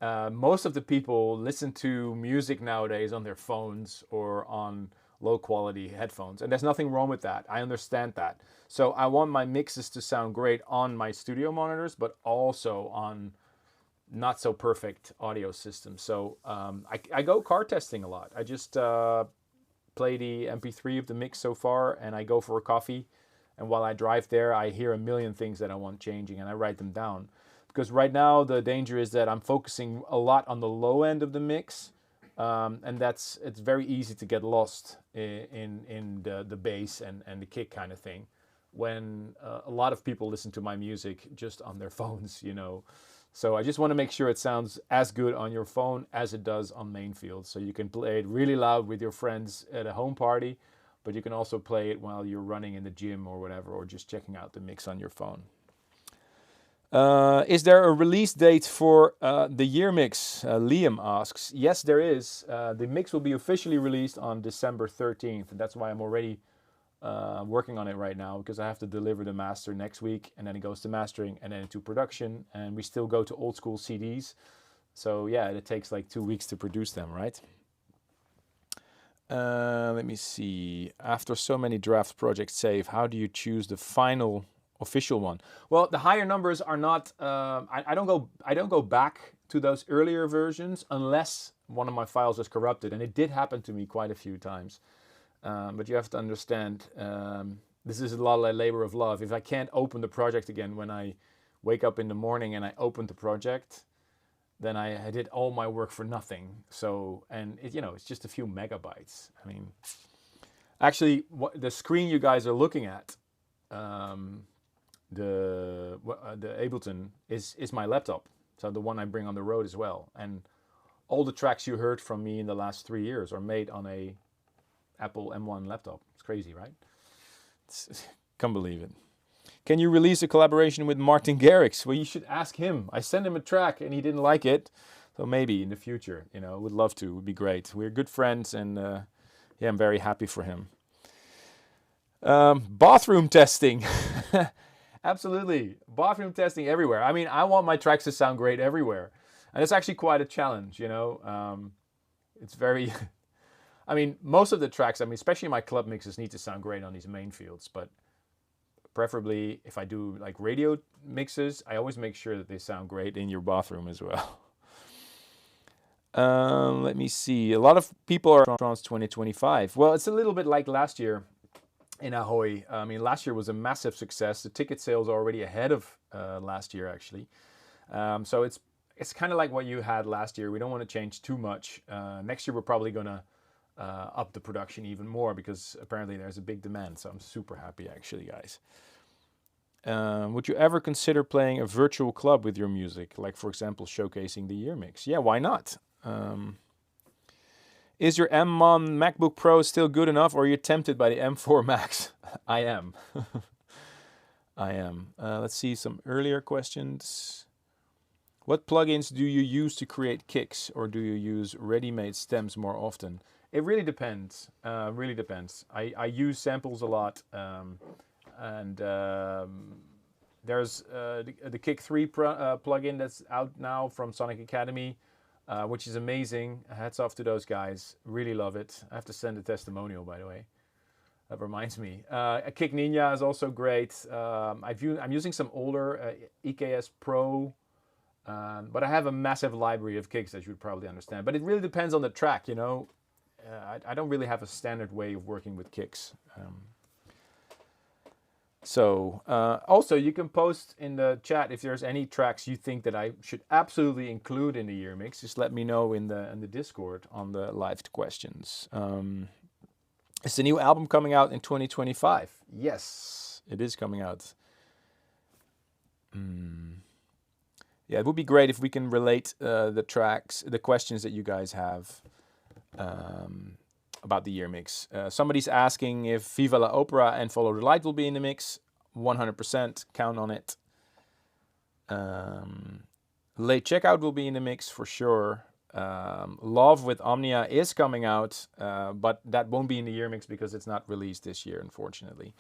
most of the people listen to music nowadays on their phones or on low quality headphones. And there's nothing wrong with that. I understand that. So I want my mixes to sound great on my studio monitors, but also on not so perfect audio systems. So I go car testing a lot. I just play the MP3 of the mix so far, and I go for a coffee. And while I drive there, I hear a million things that I want changing, and I write them down. Because right now the danger is that I'm focusing a lot on the low end of the mix, and it's very easy to get lost in the bass and the kick kind of thing, when a lot of people listen to my music just on their phones, you know. So I just want to make sure it sounds as good on your phone as it does on main field. So you can play it really loud with your friends at a home party, but you can also play it while you're running in the gym or whatever, or just checking out the mix on your phone. Is there a release date for the year mix? Liam asks. Yes, there is. The mix will be officially released on December 13th. And that's why I'm already working on it right now, because I have to deliver the master next week, and then it goes to mastering and then into production, and we still go to old school CDs. So yeah, it takes like 2 weeks to produce them, right? Let me see. After so many draft projects saved, how do you choose the final official one? Well, the higher numbers are not. I don't go back to those earlier versions unless one of my files is corrupted, and it did happen to me quite a few times. But you have to understand, this is a lot of labor of love. If I can't open the project again when I wake up in the morning and I open the project, then I did all my work for nothing. So, and it, it's just a few megabytes. I mean, actually, the screen you guys are looking at, the Ableton is my laptop. So the one I bring on the road as well. And all the tracks you heard from me in the last 3 years are made on a Apple M1 laptop. It's crazy, right? Can't believe it. Can you release a collaboration with Martin Garrix? Well, you should ask him. I sent him a track and he didn't like it. So maybe in the future, would love to. It would be great. We're good friends, and yeah, I'm very happy for him. Bathroom testing. Absolutely. Bathroom testing everywhere. I mean, I want my tracks to sound great everywhere. And it's actually quite a challenge, It's very... I mean, most of the tracks, especially my club mixes, need to sound great on these main fields. But preferably, if I do like radio mixes, I always make sure that they sound great in your bathroom as well. Let me see. A lot of people are on Trance 2025. Well, it's a little bit like last year in Ahoy. I mean, last year was a massive success. The ticket sales are already ahead of last year, actually. So it's kind of like what you had last year. We don't want to change too much. Next year, we're probably going to up the production even more, because apparently there's a big demand. So I'm super happy, actually, guys. Would you ever consider playing a virtual club with your music, like, for example, showcasing the year mix? Yeah, why not? Is your M1 MacBook Pro still good enough, or are you tempted by the M4 Max? I am. I am. Let's see some earlier questions. What plugins do you use to create kicks, or do you use ready-made stems more often? It really depends. Really depends. I use samples a lot, and there's the Kick 3 plugin that's out now from Sonic Academy, which is amazing. Hats off to those guys. Really love it. I have to send a testimonial, by the way. That reminds me. A Kick Ninja is also great. I'm using some older EKS Pro, but I have a massive library of kicks, as you'd probably understand. But it really depends on the track, I don't really have a standard way of working with kicks. So also you can post in the chat if there's any tracks you think that I should absolutely include in the year mix. Just let me know in the Discord on the live questions. Is the new album coming out in 2025? Yes, it is coming out. Yeah, it would be great if we can relate the tracks, the questions that you guys have about the year mix. Somebody's asking if Viva la Opera and Follow the Light will be in the mix. 100%, count on it. Late Checkout will be in the mix for sure. Love with Omnia is coming out, but that won't be in the year mix because it's not released this year, unfortunately.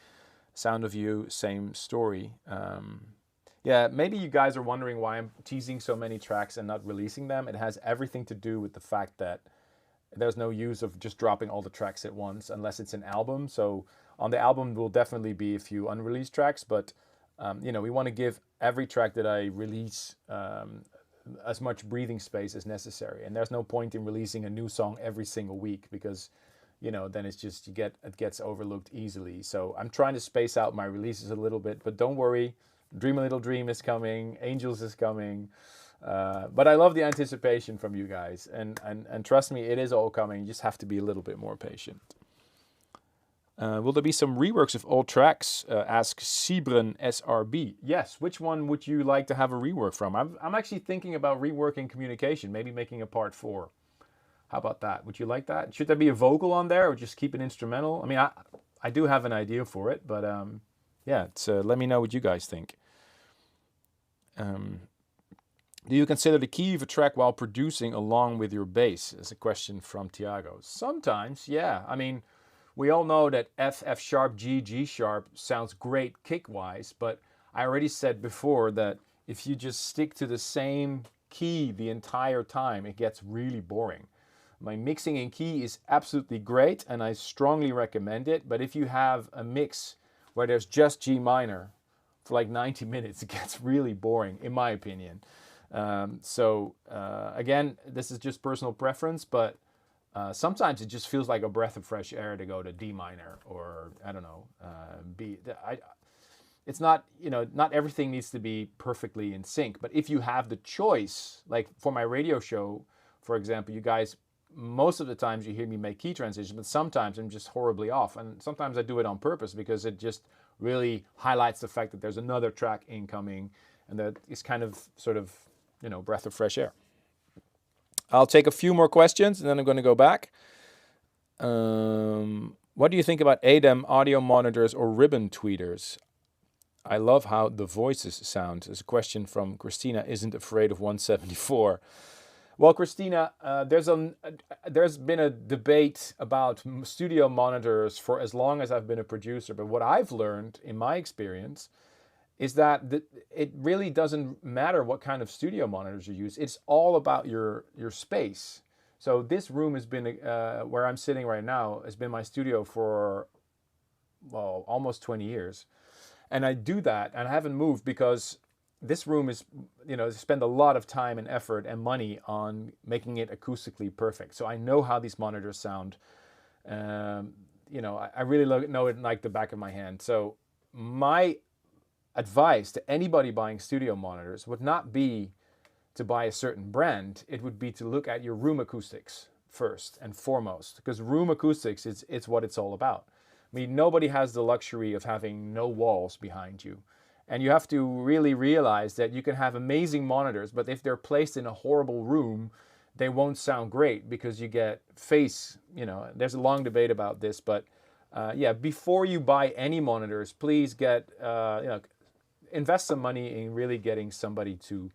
Sound of You, same story. Yeah, maybe you guys are wondering why I'm teasing so many tracks and not releasing them. It has everything to do with the fact that there's no use of just dropping all the tracks at once unless it's an album. So on the album will definitely be a few unreleased tracks, but you know, we want to give every track that I release as much breathing space as necessary. And there's no point in releasing a new song every single week because, you know, then it's just it gets overlooked easily. So I'm trying to space out my releases a little bit, but don't worry. Dream a Little Dream is coming. Angels is coming. But I love the anticipation from you guys. And trust me, it is all coming. You just have to be a little bit more patient. Will there be some reworks of old tracks? Asks Sibren SRB. Yes. Which one would you like to have a rework from? I'm actually thinking about reworking Communication. Maybe making a part 4. How about that? Would you like that? Should there be a vocal on there or just keep it instrumental? I mean, I do have an idea for it. But yeah, let me know what you guys think. Do you consider the key of a track while producing along with your bass? Is a question from Tiago. Sometimes, yeah. I mean, we all know that F sharp, G sharp sounds great kick-wise, but I already said before that if you just stick to the same key the entire time, it gets really boring. My mixing in key is absolutely great, and I strongly recommend it, but if you have a mix where there's just G minor for like 90 minutes, it gets really boring, in my opinion. Again, this is just personal preference, but sometimes it just feels like a breath of fresh air to go to D minor or, I don't know, B. It's not, you know, not everything needs to be perfectly in sync, but if you have the choice, like for my radio show, for example, you guys, most of the times you hear me make key transitions, but sometimes I'm just horribly off. And sometimes I do it on purpose because it just really highlights the fact that there's another track incoming and that it's kind of sort of, you know, breath of fresh air. I'll take a few more questions and then I'm going to go back. What do you think about ADEM audio monitors or ribbon tweeters? I love how the voices sound. There's a question from Christina, isn't afraid of 174. Well, Christina, there's been a debate about studio monitors for as long as I've been a producer. But what I've learned in my experience is that it really doesn't matter what kind of studio monitors you use. It's all about your space. So this room has been, where I'm sitting right now, has been my studio for, well, almost 20 years. And I do that, and I haven't moved because this room is, you know, spend a lot of time and effort and money on making it acoustically perfect. So I know how these monitors sound. You know, I really know it like the back of my hand. So my advice to anybody buying studio monitors would not be to buy a certain brand. It would be to look at your room acoustics first and foremost, because room acoustics, it's what it's all about. I mean, nobody has the luxury of having no walls behind you. And you have to really realize that you can have amazing monitors, but if they're placed in a horrible room, they won't sound great because you get face, you know, there's a long debate about this, but yeah, before you buy any monitors, please get, you know, invest some money in really getting somebody to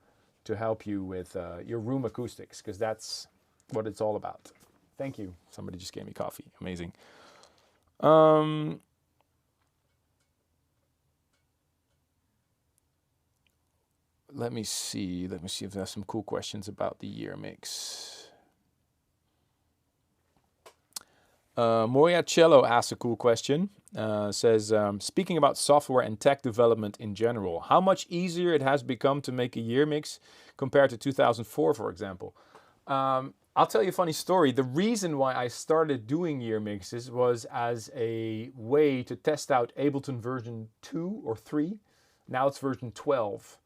help you with your room acoustics, because that's what it's all about. Thank you. Somebody just gave me coffee. Amazing. Let me see if there's some cool questions about the year mix. Moya Cello asks a cool question. Says, speaking about software and tech development in general, how much easier it has become to make a year mix compared to 2004, for example? I'll tell you a funny story. The reason why I started doing year mixes was as a way to test out Ableton version 2 or 3. Now it's version 12.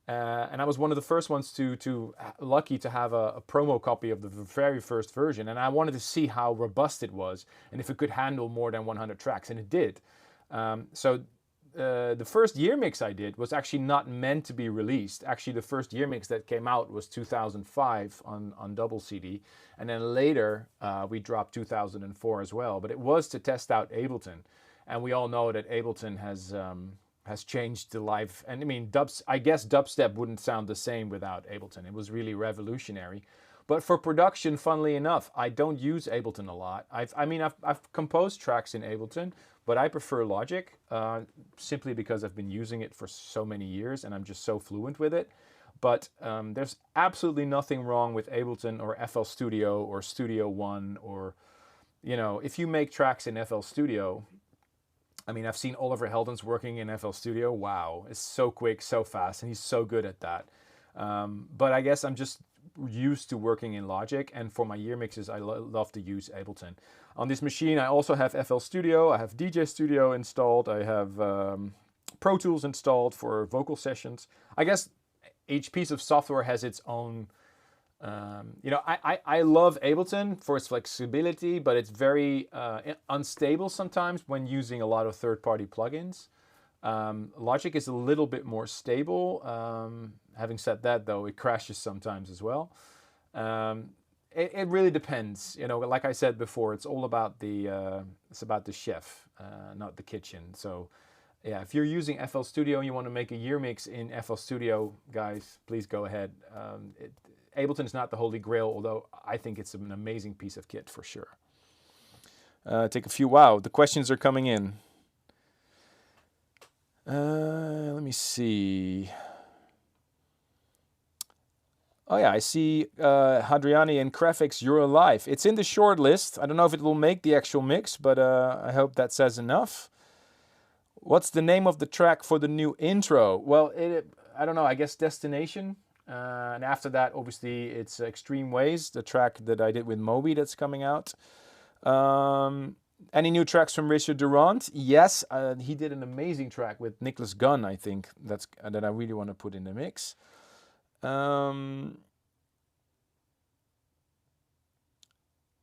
And I was one of the first ones to lucky to have a promo copy of the very first version. And I wanted to see how robust it was and if it could handle more than 100 tracks. And it did. So the first year mix I did was actually not meant to be released. Actually, the first year mix that came out was 2005 on double CD, and then later we dropped 2004 as well. But it was to test out Ableton, and we all know that Ableton has changed the life. And I mean, I guess dubstep wouldn't sound the same without Ableton. It was really revolutionary. But for production, funnily enough, I don't use Ableton a lot. I've composed tracks in Ableton, but I prefer Logic simply because I've been using it for so many years and I'm just so fluent with it. But there's absolutely nothing wrong with Ableton or FL Studio or Studio One, or, you know, if you make tracks in FL Studio. I mean, I've seen Oliver Heldens working in FL Studio. Wow, it's so quick, so fast, and he's so good at that. But I guess I'm just used to working in Logic, and for my year mixes I love to use Ableton. On this machine I also have FL Studio, I have DJ Studio installed, I have Pro Tools installed for vocal sessions. I guess each piece of software has its own, you know, I love Ableton for its flexibility, but it's very unstable sometimes when using a lot of third-party plugins. Logic is a little bit more stable. Having said that, though, it crashes sometimes as well. It really depends. You know, like I said before, it's all about it's about the chef, not the kitchen. So, yeah, if you're using FL Studio and you want to make a year mix in FL Studio, guys, please go ahead. Ableton is not the holy grail, although I think it's an amazing piece of kit for sure. Take a few. Wow, the questions are coming in. Let me see. Oh yeah, I see Hadriani and Graphics, You're Alive. It's in the short list. I don't know if it will make the actual mix, but I hope that says enough. What's the name of the track for the new intro? Well, I don't know, I guess Destination. And after that, obviously, it's Extreme Ways, the track that I did with Moby that's coming out. Any new tracks from Richard Durand? Yes, he did an amazing track with Nicholas Gunn, I think, that I really want to put in the mix.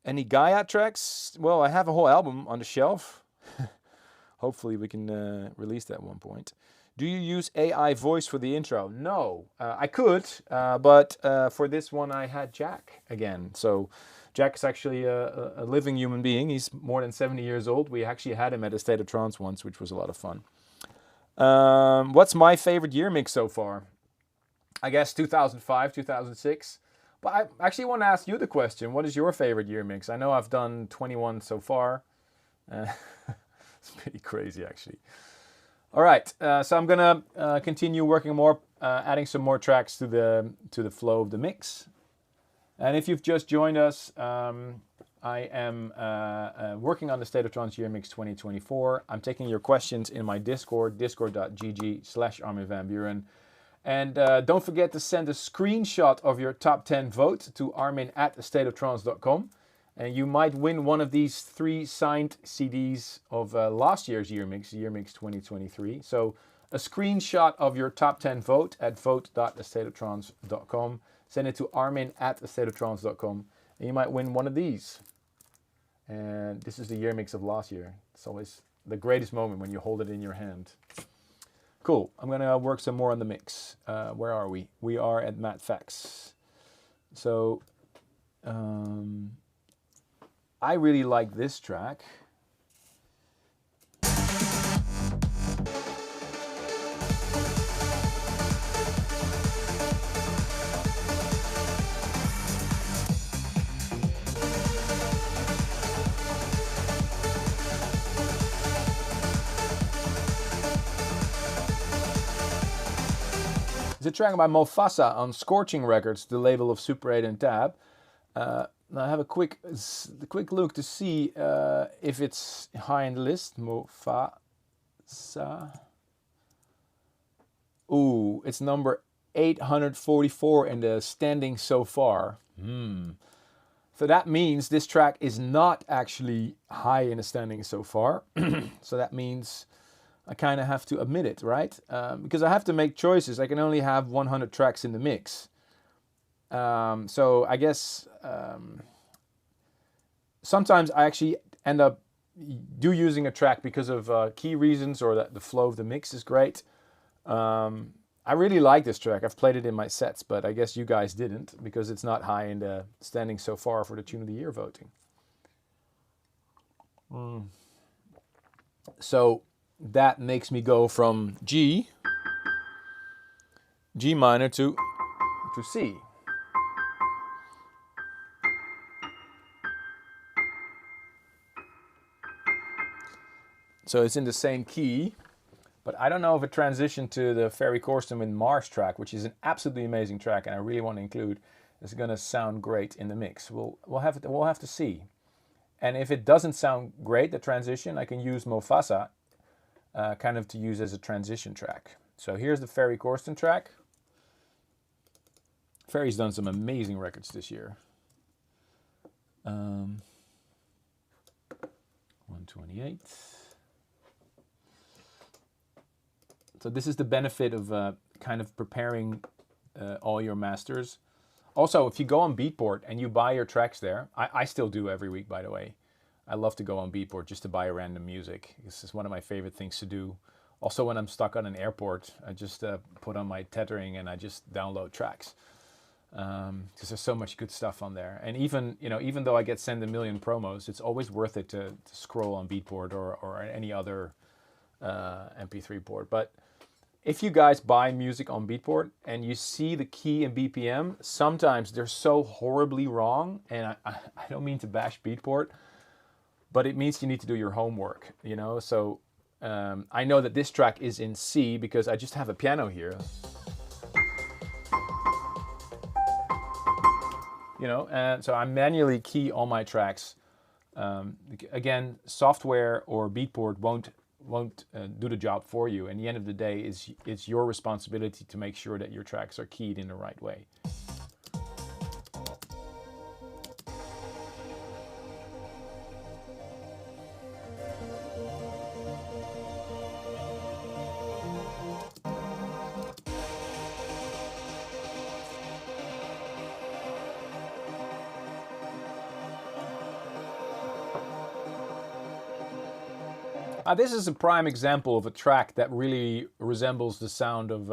Any Gaia tracks? Well, I have a whole album on the shelf. Hopefully we can release that at one point. Do you use AI voice for the intro? No, I could, but for this one I had Jack again. So Jack is actually a living human being. He's more than 70 years old. We actually had him at a State of Trance once, which was a lot of fun. What's my favorite year mix so far? I guess 2005, 2006. But I actually want to ask you the question. What is your favorite year mix? I know I've done 21 so far. It's pretty crazy, actually. All right, so I'm gonna continue working more, adding some more tracks to the flow of the mix. And if you've just joined us, I am working on the State of Trance Year Mix 2024. I'm taking your questions in my Discord, discord.gg/Armin van Buuren. And don't forget to send a screenshot of your top 10 vote to armin@stateoftrance.com. And you might win one of these 3 signed CDs of last year's Year Mix 2023. So a screenshot of your top 10 vote at vote.stateoftrance.com. Send it to armin@stateoftrance.com. And you might win one of these. And this is the Year Mix of last year. It's always the greatest moment when you hold it in your hand. Cool. I'm going to work some more on the mix. Where are we? We are at Matt Fax. So I really like this track. It's a track by Mofasa on Scorching Records, the label of Super 8 and Tab. Now I have a quick look to see if it's high in the list. Mofasa. Ooh, it's number 844 in the standing so far. So that means this track is not actually high in the standings so far. So that means I kind of have to admit it, right? Because I have to make choices. I can only have 100 tracks in the mix. So I guess sometimes I actually end up using a track because of key reasons or that the flow of the mix is great. I really like this track. I've played it in my sets, but I guess you guys didn't because it's not high in the standings so far for the Tune of the Year voting. So that makes me go from G minor to C. So it's in the same key. But I don't know if a transition to the Ferry Corsten in Mars track, which is an absolutely amazing track, and I really want to include, is going to sound great in the mix. We'll have to see. And if it doesn't sound great, the transition, I can use Mofasa, kind of to use as a transition track. So here's the Ferry Corsten track. Ferry's done some amazing records this year. 128. So this is the benefit of kind of preparing all your masters. Also, if you go on Beatport and you buy your tracks there, I still do every week, by the way. I love to go on Beatport just to buy random music. This is one of my favorite things to do. Also, when I'm stuck on an airport, I just put on my tethering and I just download tracks. Because there's so much good stuff on there. And even though I get sent a million promos, it's always worth it to scroll on Beatport or any other MP3 port. But if you guys buy music on Beatport and you see the key and BPM, sometimes they're so horribly wrong. And I don't mean to bash Beatport, but it means you need to do your homework, So I know that this track is in C because I just have a piano here. And so I manually key all my tracks. Again, software or Beatport won't do the job for you. And the end of the day, it's your responsibility to make sure that your tracks are keyed in the right way. This is a prime example of a track that really resembles the sound of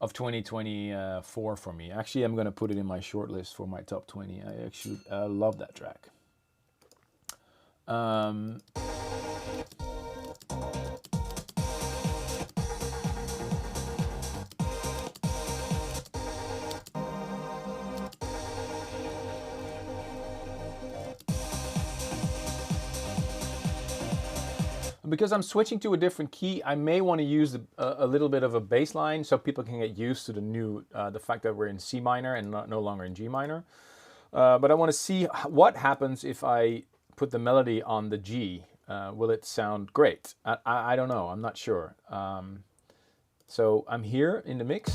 2024 for me. Actually, I'm going to put it in my short list for my top 20. I actually love that track. Because I'm switching to a different key, I may want to use a little bit of a bass line so people can get used to the fact that we're in C minor and no longer in G minor. But I want to see what happens if I put the melody on the G. Will it sound great? I don't know. I'm not sure. So I'm here in the mix.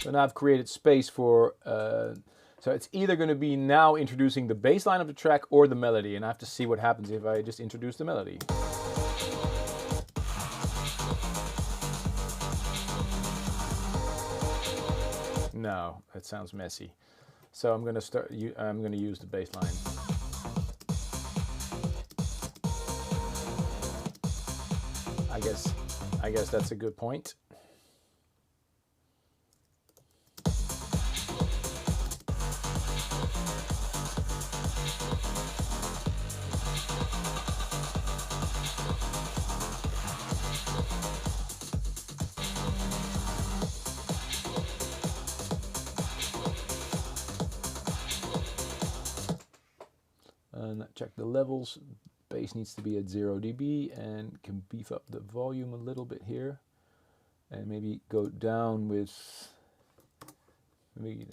So now I've created space for, so it's either going to be now introducing the bass line of the track or the melody, and I have to see what happens if I just introduce the melody. No, that sounds messy. So I'm going to use the bass line. I guess that's a good point. And check the levels. Bass needs to be at 0 dB and can beef up the volume a little bit here. and maybe go down with maybe.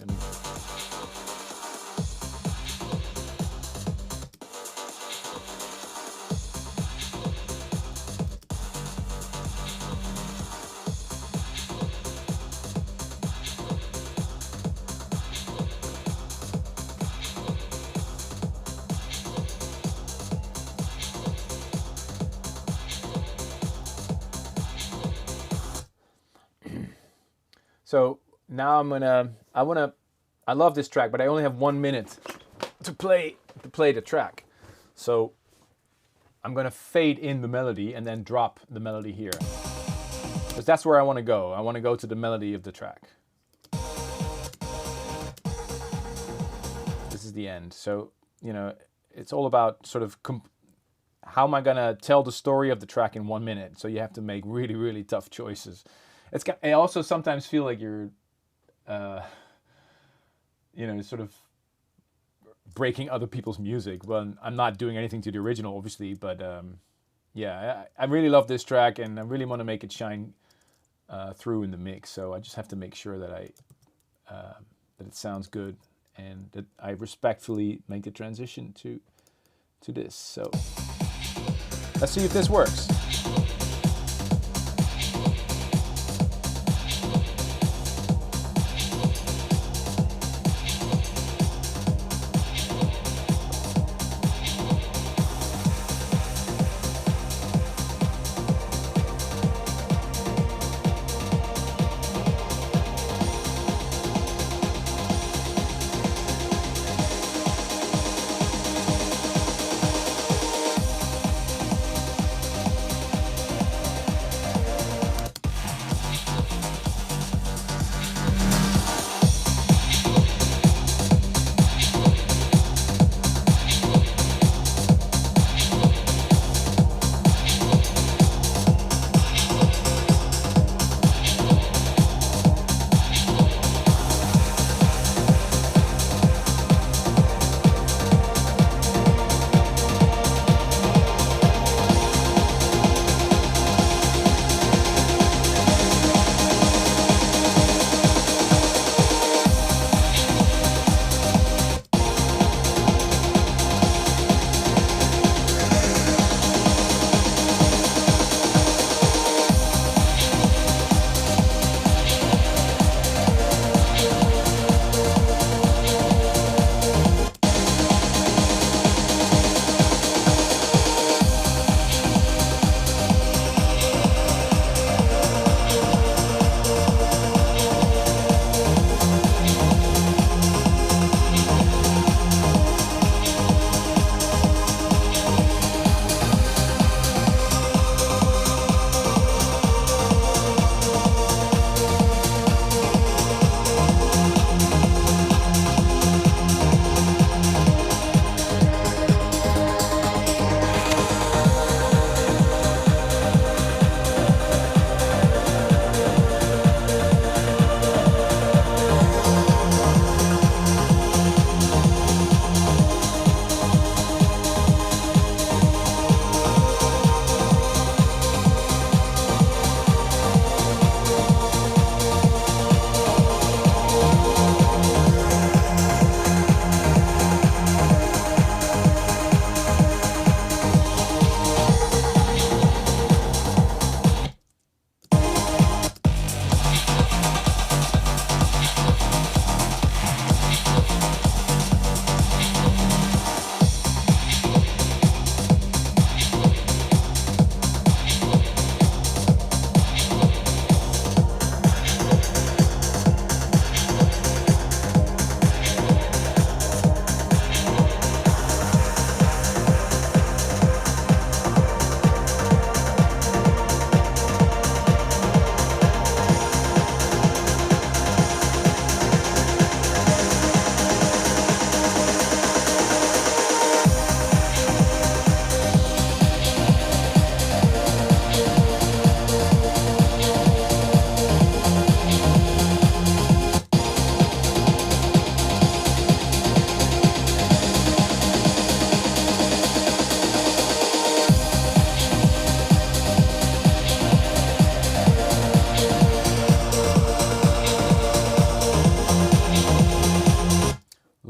So now I love this track, but I only have 1 minute to play the track. So I'm gonna fade in the melody and then drop the melody here. Because that's where I wanna go. I wanna go to the melody of the track. This is the end. So, it's all about sort of how am I gonna tell the story of the track in 1 minute? So you have to make really, really tough choices. I also sometimes feel like you're, sort of breaking other people's music. Well, I'm not doing anything to the original, obviously, but I really love this track, and I really want to make it shine through in the mix. So I just have to make sure that that it sounds good, and that I respectfully make the transition to this. So let's see if this works.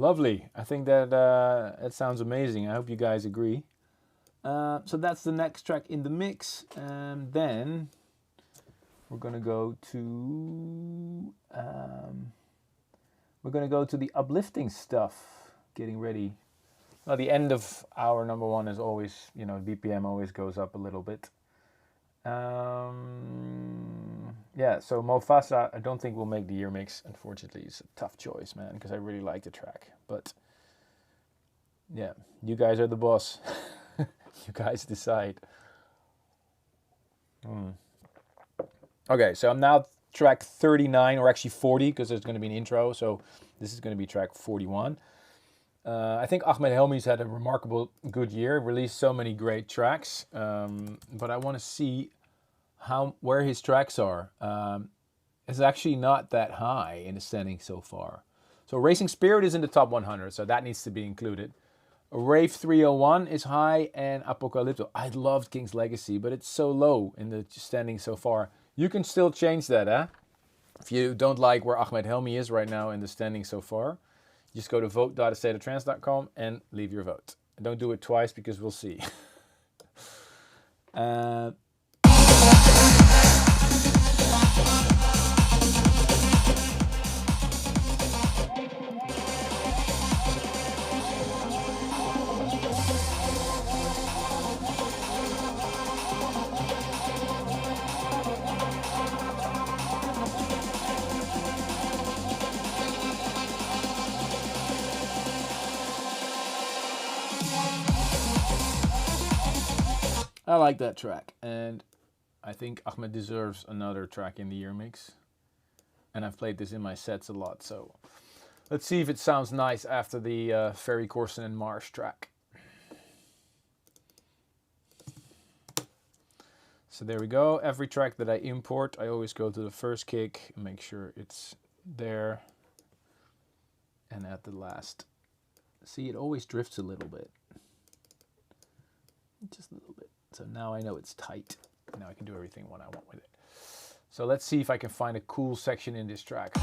Lovely. I think that that sounds amazing. I hope you guys agree. So that's the next track in the mix, and then we're gonna go to the uplifting stuff. Getting ready. Well, the end of hour number one is always, BPM always goes up a little bit. Yeah, so Mofasa, I don't think will make the year mix. Unfortunately, it's a tough choice, man, because I really like the track. But yeah, you guys are the boss. You guys decide. Okay, so I'm now track 39, or actually 40, because there's going to be an intro. So this is going to be track 41. I think Ahmed Helmi's had a remarkable good year, released so many great tracks, but I want to see where his tracks are. It's actually not that high in the standings so far. So Racing Spirit is in the top 100, so that needs to be included. Rave 301 is high, and Apocalypto. I loved King's Legacy, but it's so low in the standings so far. You can still change that, eh? If you don't like where Ahmed Helmi is right now in the standings so far, just go to vote.astateoftrance.com and leave your vote. Don't do it twice because we'll see. I like that track, and I think Ahmed deserves another track in the year mix. And I've played this in my sets a lot, so let's see if it sounds nice after the Ferry Corsten and Marsh track. So there we go. Every track that I import, I always go to the first kick and make sure it's there. And at the last. See, it always drifts a little bit. Just a little bit. So now I know it's tight. Now I can do everything what I want with it. So let's see if I can find a cool section in this track.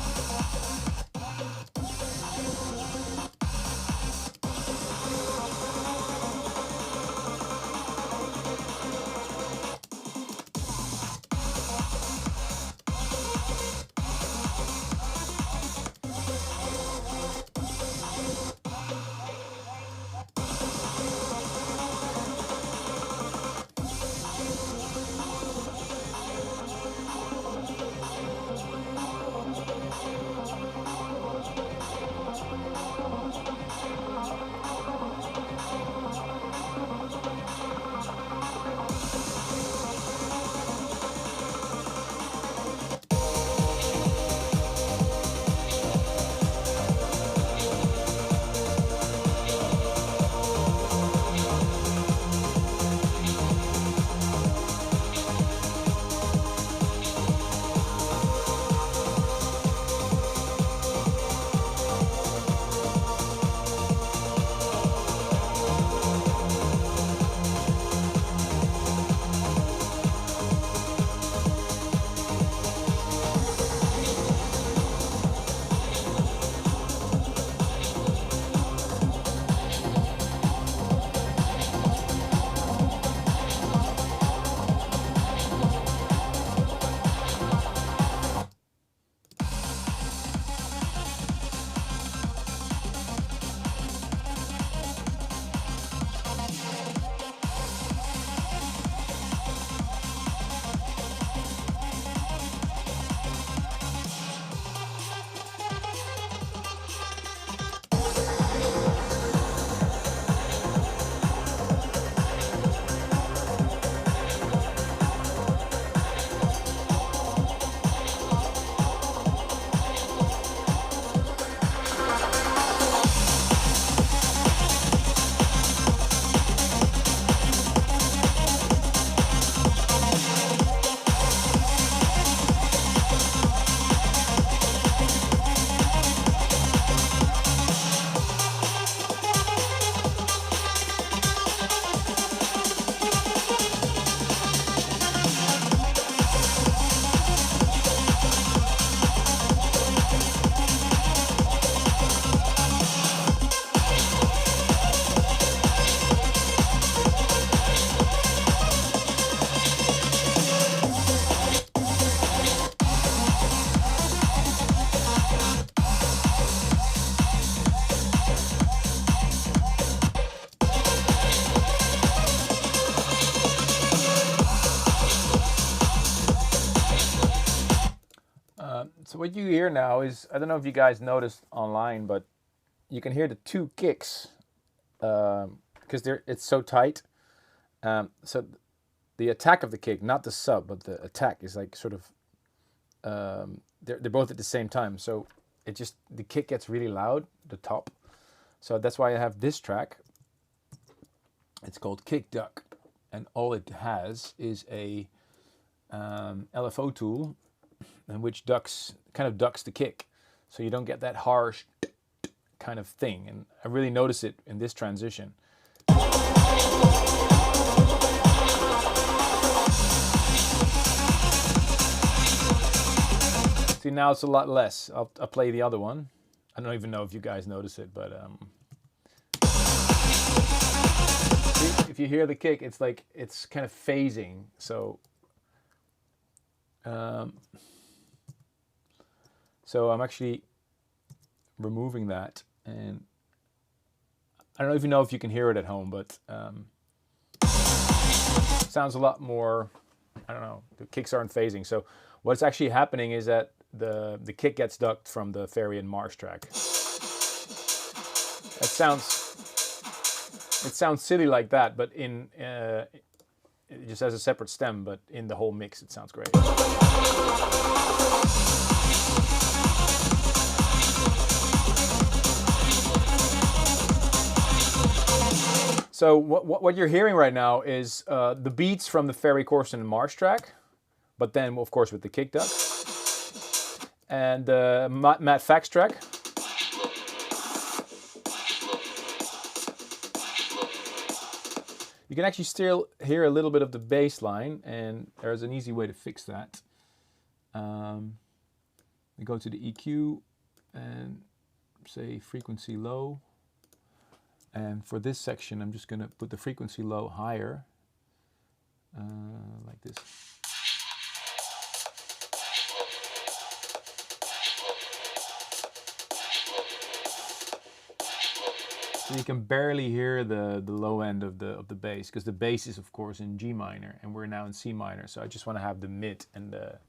So what you hear now is, I don't know if you guys noticed online, but you can hear the two kicks because it's so tight. So the attack of the kick, not the sub, but the attack is like sort of, they're both at the same time. So the kick gets really loud, the top. So that's why I have this track. It's called Kick Duck. And all it has is a LFO tool, and which kind of ducks the kick. So you don't get that harsh kind of thing. And I really notice it in this transition. See, now it's a lot less. I'll play the other one. I don't even know if you guys notice it, but see, if you hear the kick, it's like it's kind of phasing. So so I'm actually removing that, and I don't even know if you can hear it at home, but sounds a lot more. I don't know. The kicks aren't phasing. So what's actually happening is that the kick gets ducked from the Fairy and Marsh track. It sounds silly like that, but it just has a separate stem, but in the whole mix it sounds great. So what you're hearing right now is the beats from the Fairy, Corson and Marsh track, but then of course with the kick duck. And the Matt Fax track. You can actually still hear a little bit of the bass line, and there's an easy way to fix that. We go to the EQ and say frequency low. And for this section, I'm just going to put the frequency low higher, like this. So you can barely hear the low end of the bass, because the bass is of course in G minor and we're now in C minor. So I just want to have the mid and the.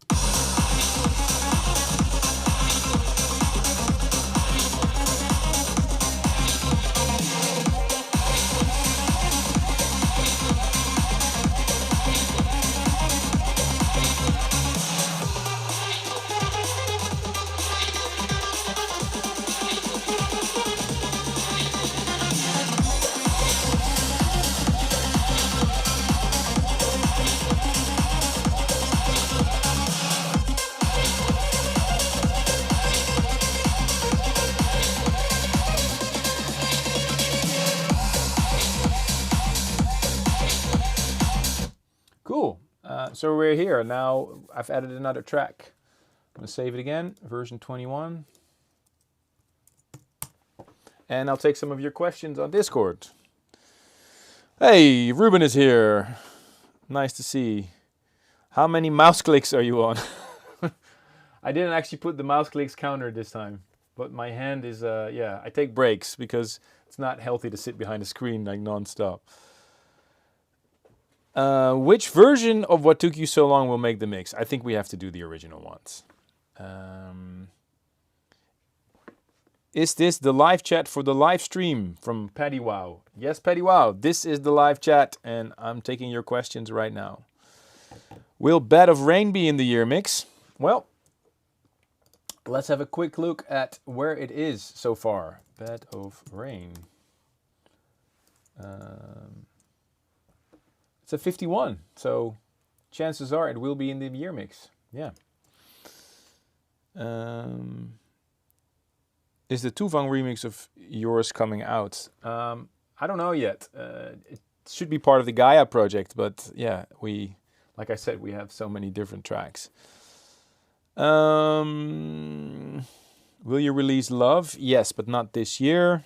Cool. So we're here. Now I've added another track. I'm going to save it again, version 21. And I'll take some of your questions on Discord. Hey, Ruben is here. Nice to see. How many mouse clicks are you on? I didn't actually put the mouse clicks counter this time. But my hand is, I take breaks because it's not healthy to sit behind a screen like non-stop. Which version of What Took You So Long will make the mix? I think we have to do the original ones. Is this the live chat for the live stream from Paddy Wow? Yes, Paddy Wow. This is the live chat, and I'm taking your questions right now. Will Bed of Rain be in the year mix? Well, let's have a quick look at where it is so far. Bed of Rain. It's a 51, so chances are it will be in the year mix. Yeah. Is the Tuvang remix of yours coming out? I don't know yet. It should be part of the Gaia project, but yeah, like I said, we have so many different tracks. Will you release Love? Yes, but not this year.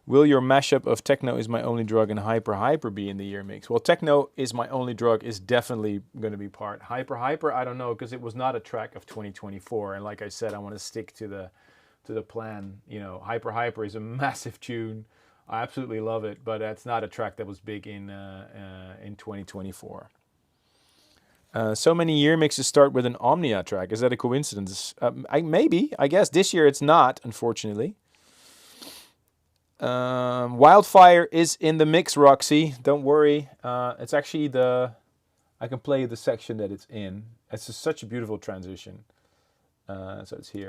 Will your mashup of Techno Is My Only Drug and Hyper Hyper be in the year mix? Well, Techno Is My Only Drug is definitely going to be part. Hyper Hyper, I don't know, because it was not a track of 2024. And like I said, I want to stick to the plan. You know, Hyper Hyper is a massive tune. I absolutely love it, but it's not a track that was big in 2024. So many year mixes start with an Omnia track. Is that a coincidence? Maybe. I guess this year it's not, unfortunately. Wildfire is in the mix, Roxy. Don't worry. It's actually I can play the section that it's in. It's just such a beautiful transition. So it's here.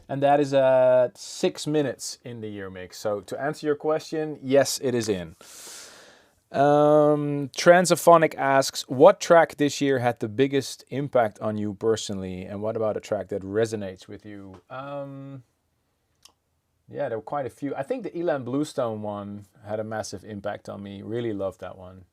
And that is at 6 minutes in the year mix. So to answer your question, yes, it is in. Transophonic asks, what track this year had the biggest impact on you personally? And what about a track that resonates with you? Yeah, there were quite a few. I think the Elan Bluestone one had a massive impact on me. Really loved that one.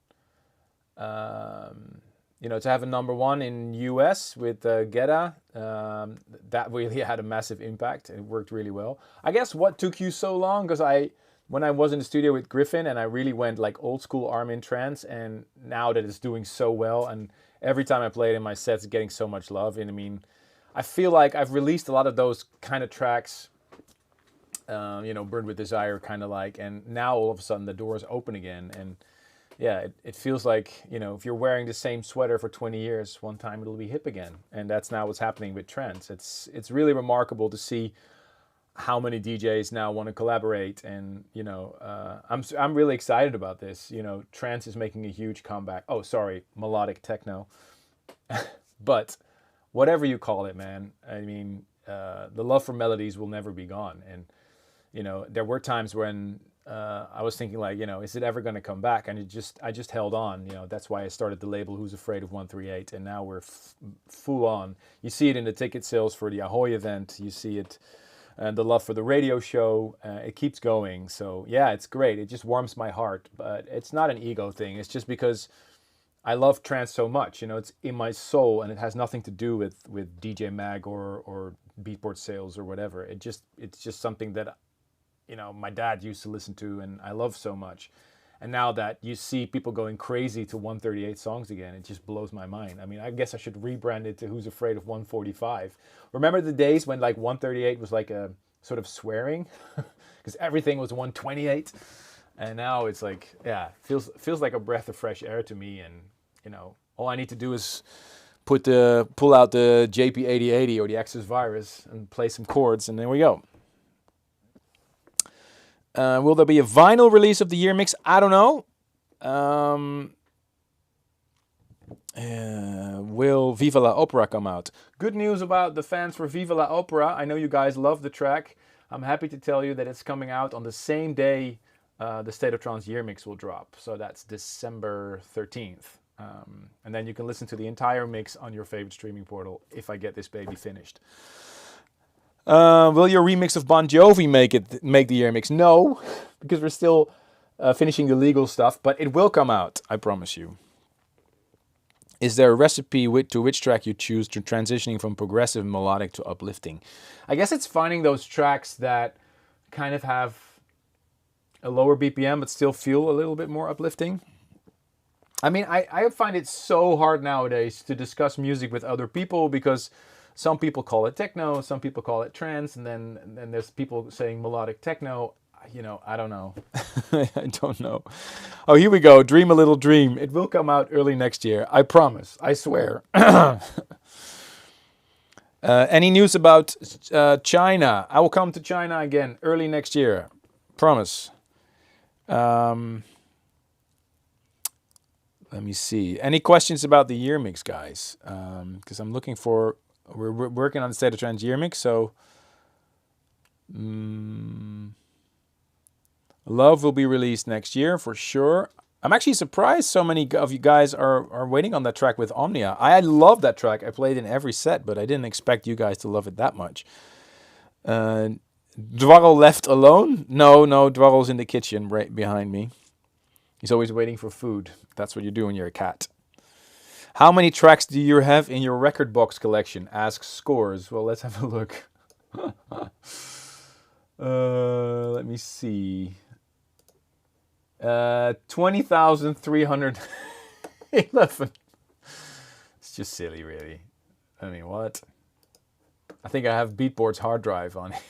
You know, to have a number one in US with Gedda, that really had a massive impact. It worked really well. I guess what took you so long, because when I was in the studio with Griffin and I really went like old school Armin Trance, and now that it's doing so well, and every time I play it in my sets, it's getting so much love. And I mean, I feel like I've released a lot of those kind of tracks, you know, Burned with Desire kind of like, and now all of a sudden the doors open again. And yeah, it feels like, you know, if you're wearing the same sweater for 20 years, one time it'll be hip again. And that's now what's happening with Trance. It's really remarkable to see how many DJs now want to collaborate. And, you know, I'm really excited about this. You know, Trance is making a huge comeback. Oh, sorry, melodic techno. But whatever you call it, man, I mean, the love for melodies will never be gone. And, you know, there were times when I was thinking like, you know, is it ever going to come back? And I just held on. You know, that's why I started the label Who's Afraid of 138, and now we're full on. You see it in the ticket sales for the Ahoy event. You see it, and the love for the radio show. It keeps going. So yeah, it's great. It just warms my heart. But it's not an ego thing. It's just because I love trance so much. You know, it's in my soul, and it has nothing to do with DJ Mag or Beatport sales or whatever. It's just something that, you know, my dad used to listen to and I love so much. And now that you see people going crazy to 138 songs again, it just blows my mind. I mean, I guess I should rebrand it to Who's Afraid of 145. Remember the days when like 138 was like a sort of swearing? Because everything was 128. And now it's like, yeah, feels like a breath of fresh air to me. And, you know, all I need to do is pull out the JP8080 or the Access Virus and play some chords, and there we go. Will there be a vinyl release of the year mix? I don't know. Will Viva la Opera come out? Good news about the fans for Viva la Opera. I know you guys love the track. I'm happy to tell you that it's coming out on the same day the State of Trance year mix will drop. So that's December 13th. And then you can listen to the entire mix on your favorite streaming portal if I get this baby finished. Will your remix of Bon Jovi make the year mix? No, because we're still finishing the legal stuff, but it will come out, I promise you. Is there a recipe to which track you choose to transitioning from progressive melodic to uplifting? I guess it's finding those tracks that kind of have a lower BPM but still feel a little bit more uplifting. I mean, I find it so hard nowadays to discuss music with other people because some people call it techno, some people call it trance, and then there's people saying melodic techno. You know, I don't know. I don't know. Oh, here we go. Dream a Little Dream. It will come out early next year. I promise. I swear. Any news about China? I will come to China again early next year. Promise. Let me see. Any questions about the year mix, guys? Because I'm looking for... We're working on the State of Trance year mix, so... Love will be released next year, for sure. I'm actually surprised so many of you guys are waiting on that track with Omnia. I love that track. I played in every set, but I didn't expect you guys to love it that much. Dwarrel left alone? No, Dwarrel's in the kitchen right behind me. He's always waiting for food. That's what you do when you're a cat. How many tracks do you have in your record box collection? Asks Scores. Well, let's have a look. Let me see. 20,311. It's just silly, really. I mean, what? I think I have Beatport's hard drive on it.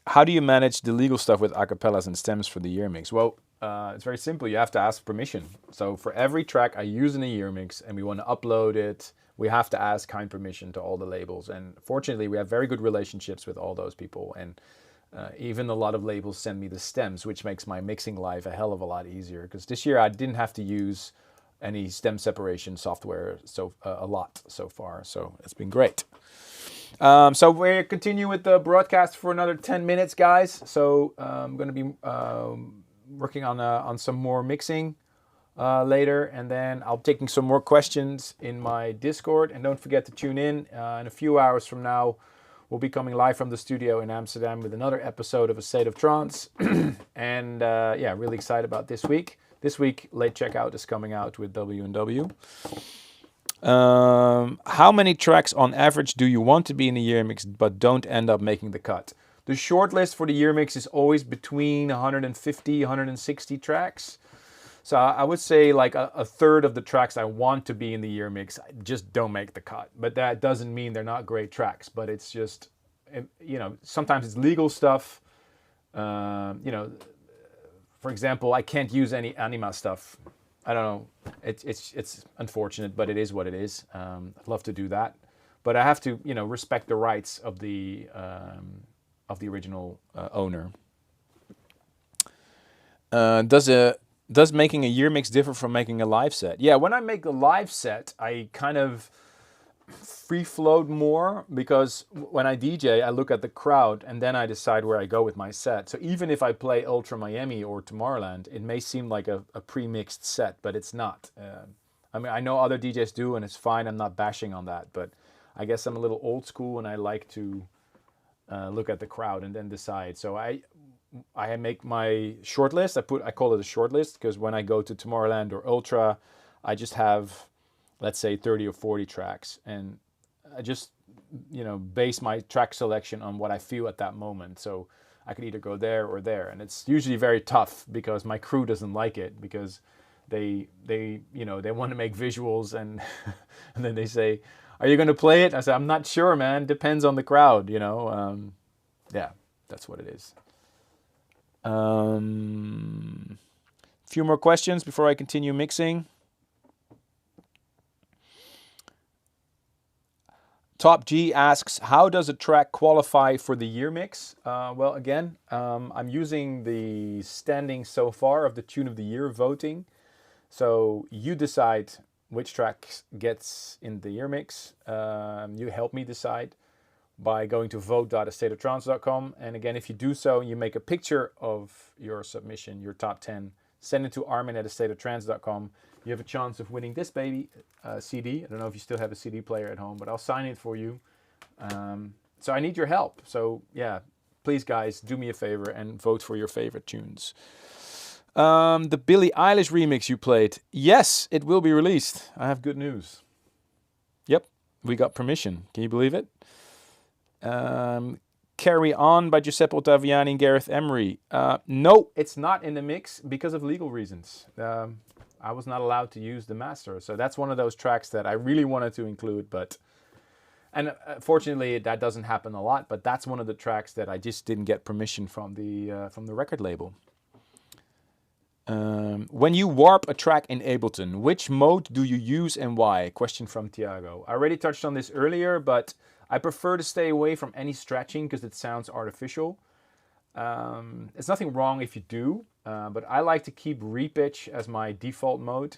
How do you manage the legal stuff with acapellas and stems for the year mix? Well, it's very simple. You have to ask permission. So for every track I use in a year mix and we want to upload it, we have to ask kind permission to all the labels. And fortunately, we have very good relationships with all those people. And even a lot of labels send me the stems, which makes my mixing life a hell of a lot easier. Because this year I didn't have to use any stem separation software a lot so far. So it's been great. So we're continuing with the broadcast for another 10 minutes, guys. So I'm going to be working on some more mixing later, and then I'll be taking some more questions in my Discord. And don't forget to tune in a few hours from now. We'll be coming live from the studio in Amsterdam with another episode of A State of Trance. And yeah, really excited about this week. This week, Late Checkout is coming out with W&W. How many tracks on average do you want to be in a year mix but don't end up making the cut? The short list for the year mix is always between 150, 160 tracks. So I would say like a third of the tracks I want to be in the year mix just don't make the cut. But that doesn't mean they're not great tracks. But it's just, you know, sometimes it's legal stuff. You know, for example, I can't use any Anima stuff. I don't know. It's unfortunate, but it is what it is. I'd love to do that, but I have to, you know, respect the rights of the original owner. Does making a year mix differ from making a live set? Yeah, when I make a live set, I kind of free float more because when I DJ, I look at the crowd and then I decide where I go with my set. So even if I play Ultra Miami or Tomorrowland, it may seem like a pre-mixed set, but it's not. I mean, I know other DJs do and it's fine. I'm not bashing on that, but I guess I'm a little old school and I like to look at the crowd and then decide. So I make my short list. I call it a short list because when I go to Tomorrowland or Ultra, I just have, let's say 30 or 40 tracks, and I just, you know, base my track selection on what I feel at that moment. So I could either go there or there, and it's usually very tough because my crew doesn't like it because they you know, they want to make visuals and and then they say, "Are you going to play it?" I say, "I'm not sure, man. Depends on the crowd, you know." Yeah, that's what it is. Few more questions before I continue mixing. Top G asks, how does a track qualify for the year mix? Well, again, I'm using the standings so far of the Tune of the Year voting. So you decide which track gets in the year mix. You help me decide by going to vote.astateoftrance.com. And again, if you do so, you make a picture of your submission, your top 10, send it to armin@astateoftrance.com. You have a chance of winning this baby CD. I don't know if you still have a CD player at home, but I'll sign it for you. So I need your help. So yeah, please guys, do me a favor and vote for your favorite tunes. The Billie Eilish remix you played. Yes, it will be released. I have good news. Yep, we got permission. Can you believe it? Carry On by Giuseppe Ottaviani and Gareth Emery. No, it's not in the mix because of legal reasons. I was not allowed to use the master. So that's one of those tracks that I really wanted to include, but... And fortunately, that doesn't happen a lot, but that's one of the tracks that I just didn't get permission from the record label. When you warp a track in Ableton, which mode do you use and why? Question from Tiago. I already touched on this earlier, but I prefer to stay away from any stretching because it sounds artificial. There's nothing wrong if you do, but I like to keep repitch as my default mode.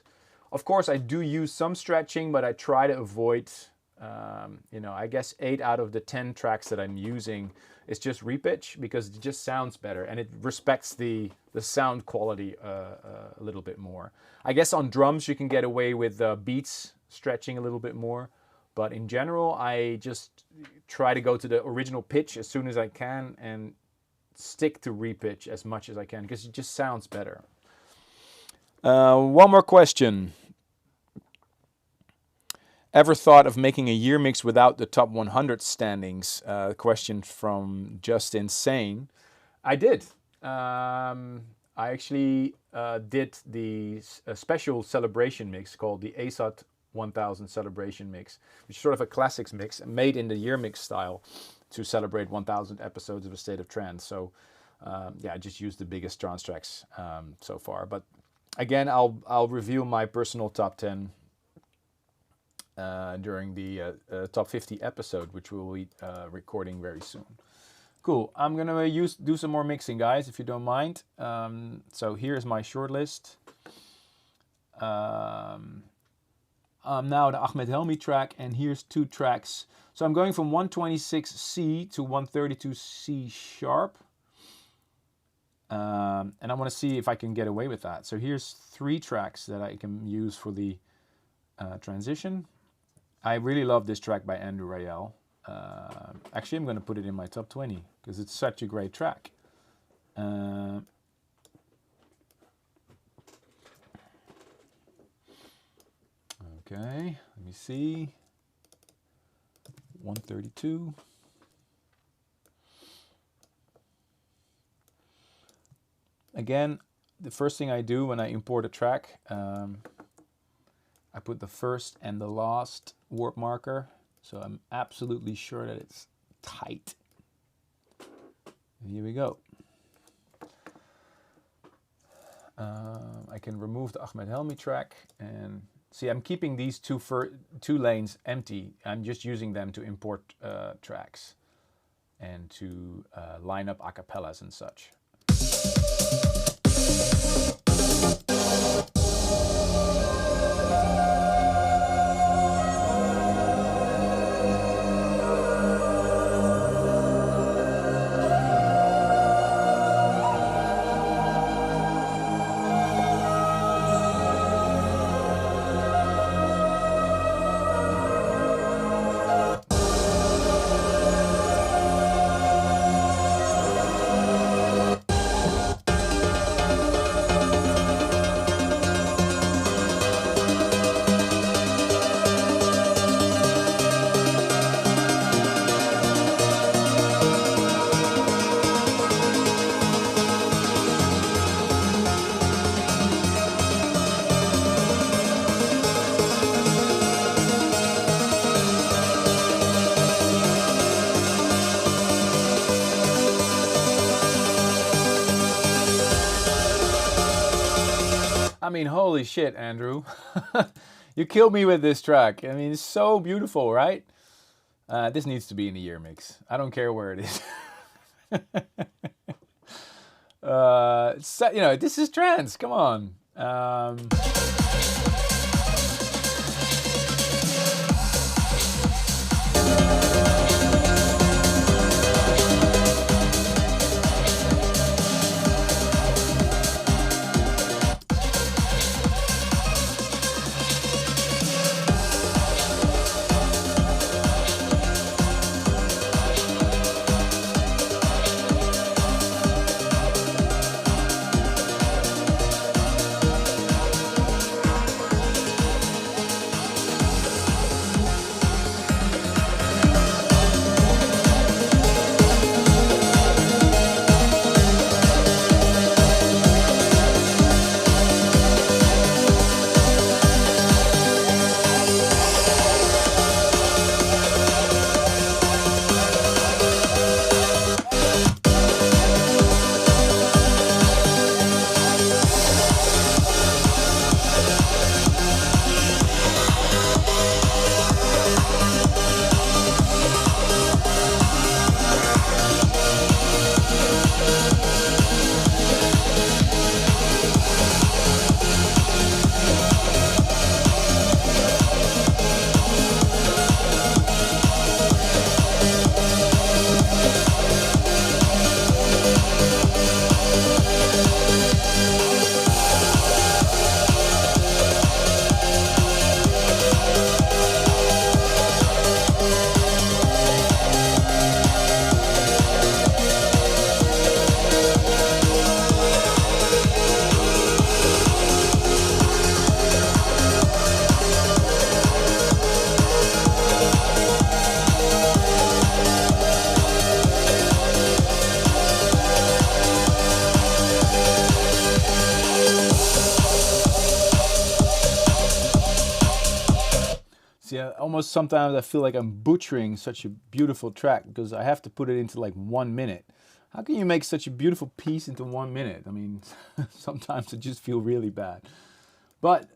Of course, I do use some stretching, but I try to avoid, I guess 8 out of the 10 tracks that I'm using is just repitch because it just sounds better and it respects the sound quality a little bit more. I guess on drums you can get away with beats stretching a little bit more, but in general I just try to go to the original pitch as soon as I can and stick to repitch as much as I can because it just sounds better. One more question. Ever thought of making a year mix without the top 100 standings? Question from Just Insane. I did. I actually did the special celebration mix called the ASAT 1000 celebration mix, which is sort of a classics mix made in the year mix style to celebrate 1000 episodes of A State of Trance. So I just used the biggest trance tracks so far. But again, I'll reveal my personal top 10 during the top 50 episode, which we'll be recording very soon. Cool. I'm gonna do some more mixing, guys, if you don't mind. So here's my short list. Now the Ahmed Helmi track, and here's 2 tracks. So I'm going from 126C to 132C sharp. And I want to see if I can get away with that. So here's 3 tracks that I can use for the transition. I really love this track by Andrew Rayel. Actually, I'm going to put it in my top 20 because it's such a great track. Okay, let me see. 132. Again, the first thing I do when I import a track, I put the first and the last warp marker, so I'm absolutely sure that it's tight. And here we go. I can remove the Ahmed Helmi track and see I'm keeping these two lanes empty. I'm just using them to import tracks and to line up acapellas and such. I mean, holy shit, Andrew. You killed me with this track. I mean, it's so beautiful, right? This needs to be in the year mix. I don't care where it is. This is trance. Come on. See, almost sometimes I feel like I'm butchering such a beautiful track because I have to put it into like 1 minute. How can you make such a beautiful piece into 1 minute? I mean, sometimes I just feel really bad. But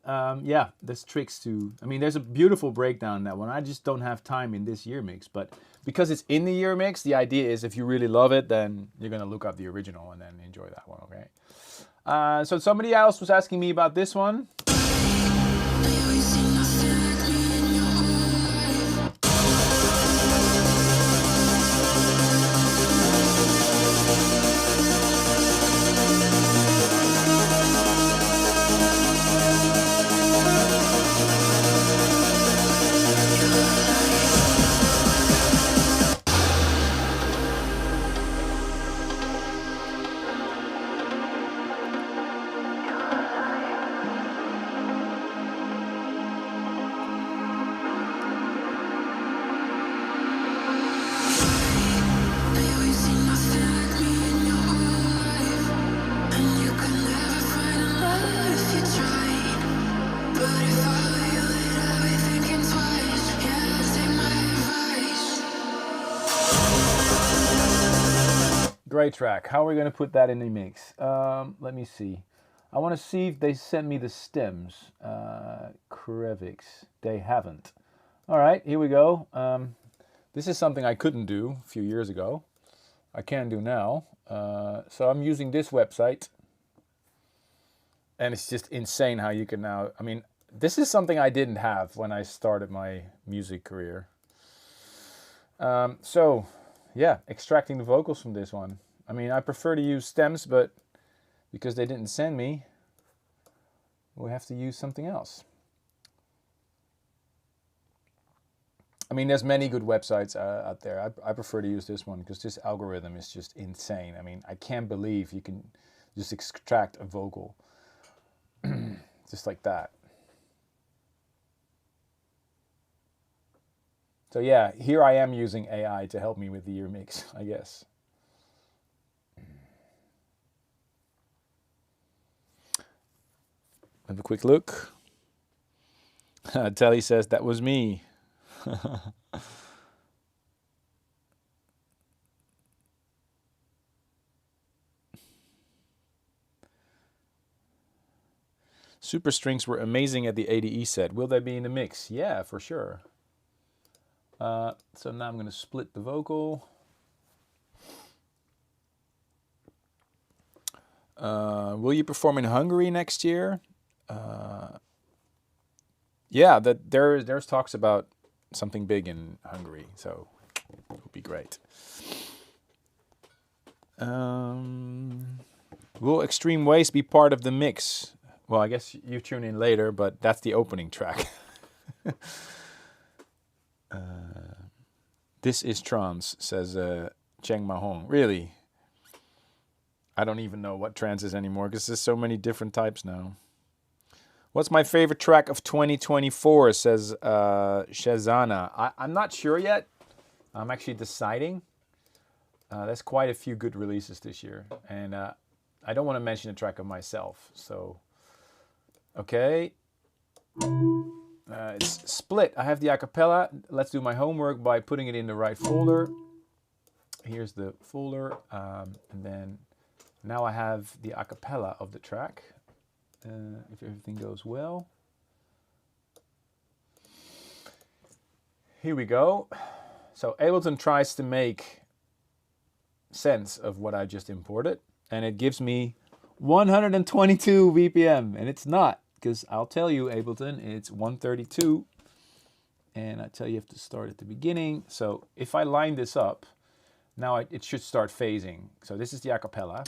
yeah, there's tricks to, I mean, there's a beautiful breakdown in that one. I just don't have time in this year mix. But because it's in the year mix, the idea is if you really love it, then you're going to look up the original and then enjoy that one, okay? So somebody else was asking me about this one. Great track. How are we going to put that in the mix? Let me see. I want to see if they sent me the stems. Kreviks. They haven't. All right, here we go. This is something I couldn't do a few years ago. I can do now. So I'm using this website. And it's just insane how you can now... I mean, this is something I didn't have when I started my music career. So, yeah, extracting the vocals from this one. I mean, I prefer to use stems, but because they didn't send me, we'll have to use something else. I mean, there's many good websites out there. I prefer to use this one because this algorithm is just insane. I mean, I can't believe you can just extract a vocal just like that. So yeah, here I am using AI to help me with the ear mix, I guess. Have a quick look. Telly says that was me. Super strings were amazing at the ADE set. Will they be in the mix? Yeah, for sure. So now I'm going to split the vocal. Will you perform in Hungary next year? Yeah, there's talks about something big in Hungary, so it would be great. Will Extreme Waste be part of the mix? Well, I guess you tune in later, but that's the opening track. This is Trance, says Cheng Mahong. Really? I don't even know what trance is anymore because there's so many different types now. What's my favorite track of 2024, says Shazana. I'm not sure yet. I'm actually deciding. There's quite a few good releases this year. And I don't want to mention a track of myself. So, okay. It's split. I have the acapella. Let's do my homework by putting it in the right folder. Here's the folder. And then now I have the acapella of the track. If everything goes well. Here we go. So Ableton tries to make sense of what I just imported. And it gives me 122 BPM. And it's not. Because I'll tell you, Ableton, it's 132. And I tell you have to start at the beginning. So if I line this up, now it should start phasing. So this is the acapella.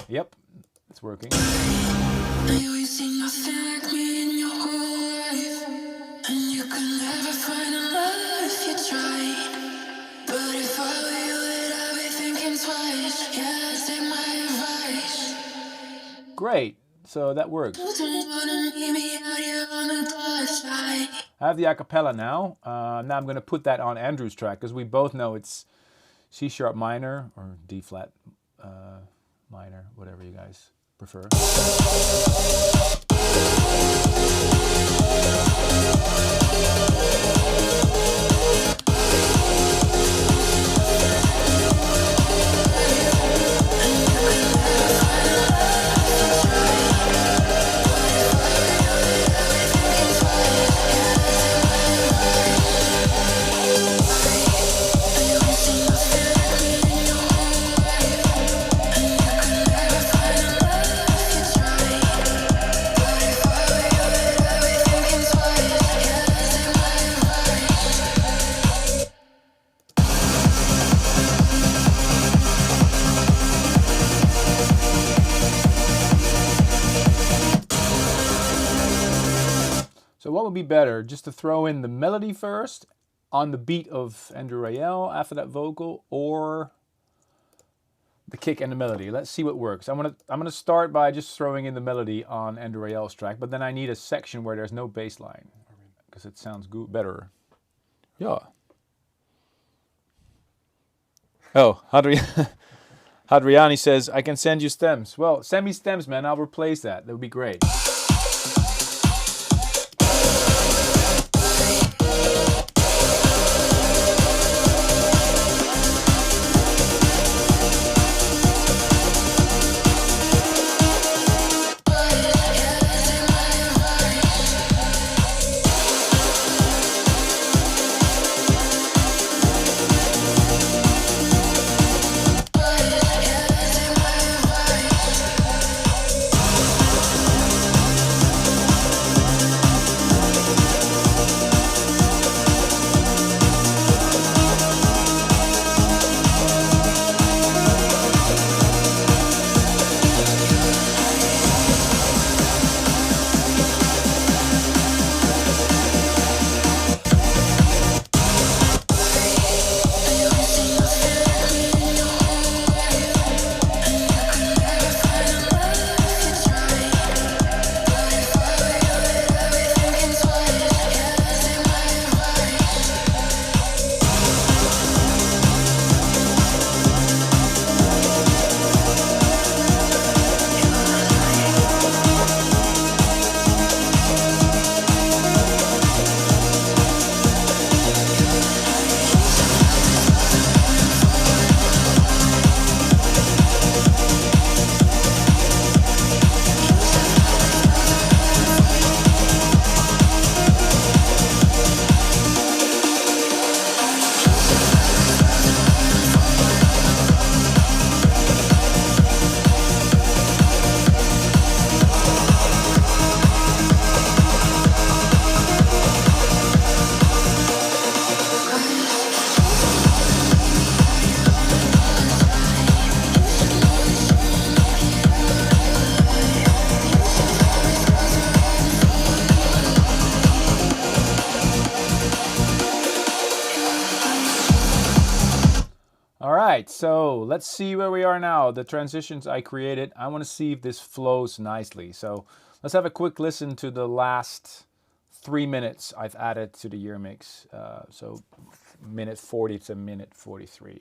Yep, it's working. Great, so that works. I have the acapella now. Now I'm going to put that on Andrew's track because we both know it's C sharp minor or D flat minor, whatever you guys prefer. So what would be better, just to throw in the melody first on the beat of Andrew Rayel after that vocal, or the kick and the melody? Let's see what works. I'm gonna start by just throwing in the melody on Andrew Rayel's track, but then I need a section where there's no bass line because it sounds good, better. Yeah. Oh, Hadriani says, I can send you stems. Well, send me stems, man. I'll replace that. That would be great. Alright, so let's see where we are now. The transitions I created, I want to see if this flows nicely. So let's have a quick listen to the last 3 minutes I've added to the year mix. So minute 40 to minute 43.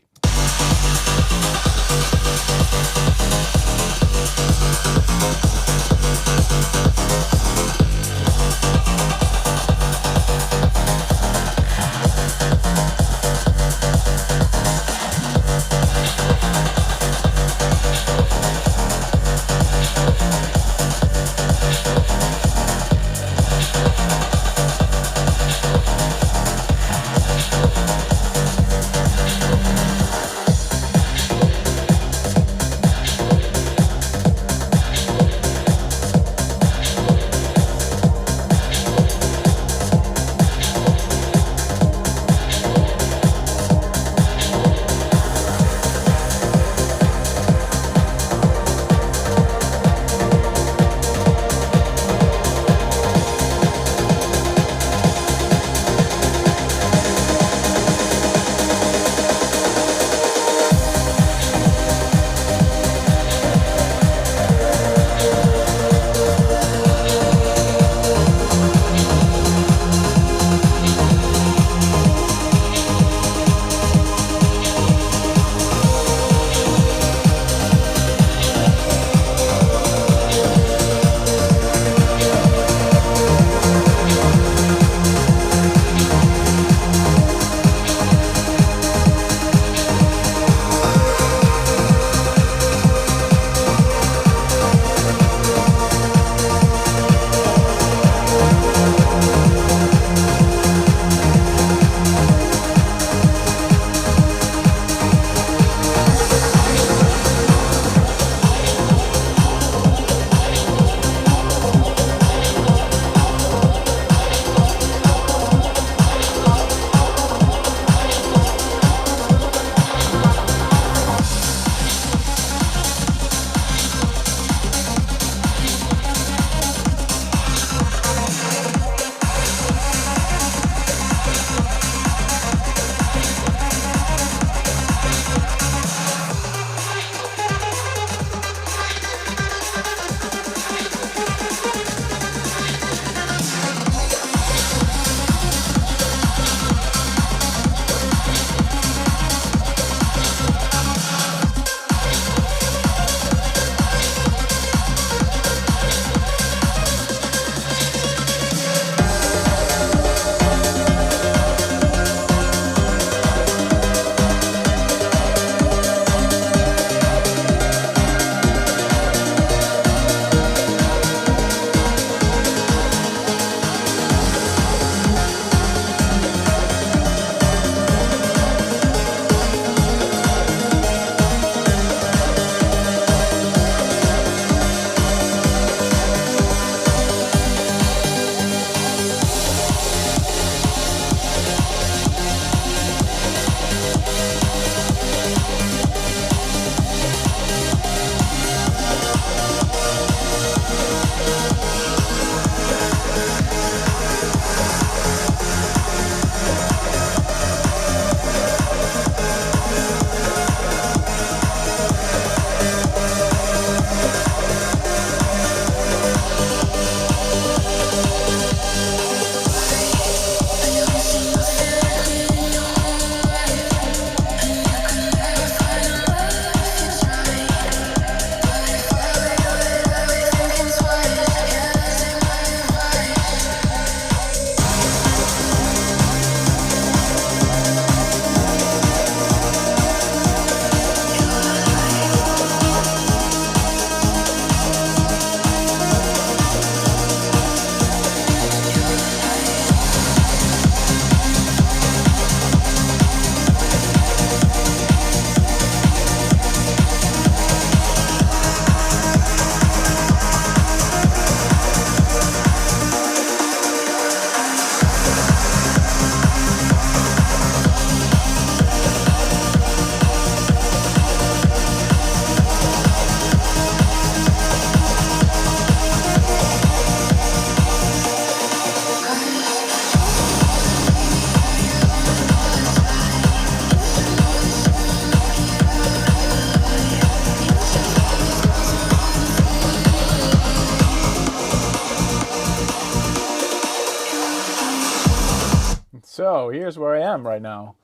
So here's where I am right now.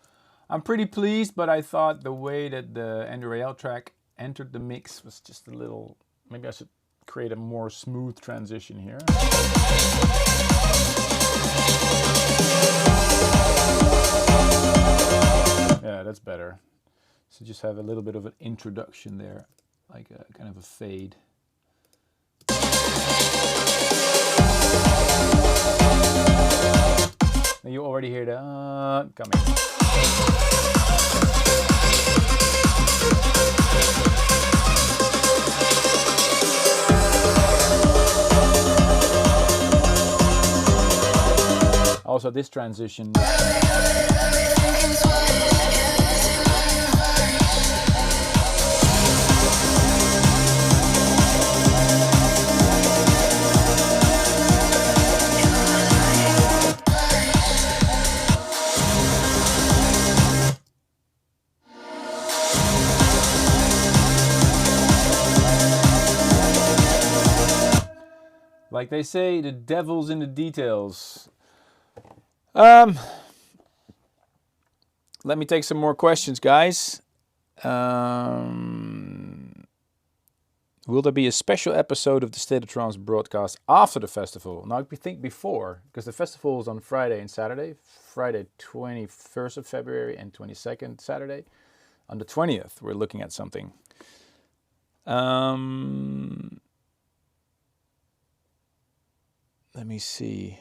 I'm pretty pleased, but I thought the way that the Andrew track entered the mix was just a little... Maybe I should create a more smooth transition here. Yeah, that's better. So just have a little bit of an introduction there, like a kind of a fade. Now you already hear the coming. Also, this transition. Like they say, the devil's in the details. Let me take some more questions, guys. Will there be a special episode of the State of Trance broadcast after the festival? Now, if you think before, because the festival is on Friday and Saturday. Friday 21st of February and 22nd Saturday. On the 20th, we're looking at something. Let me see.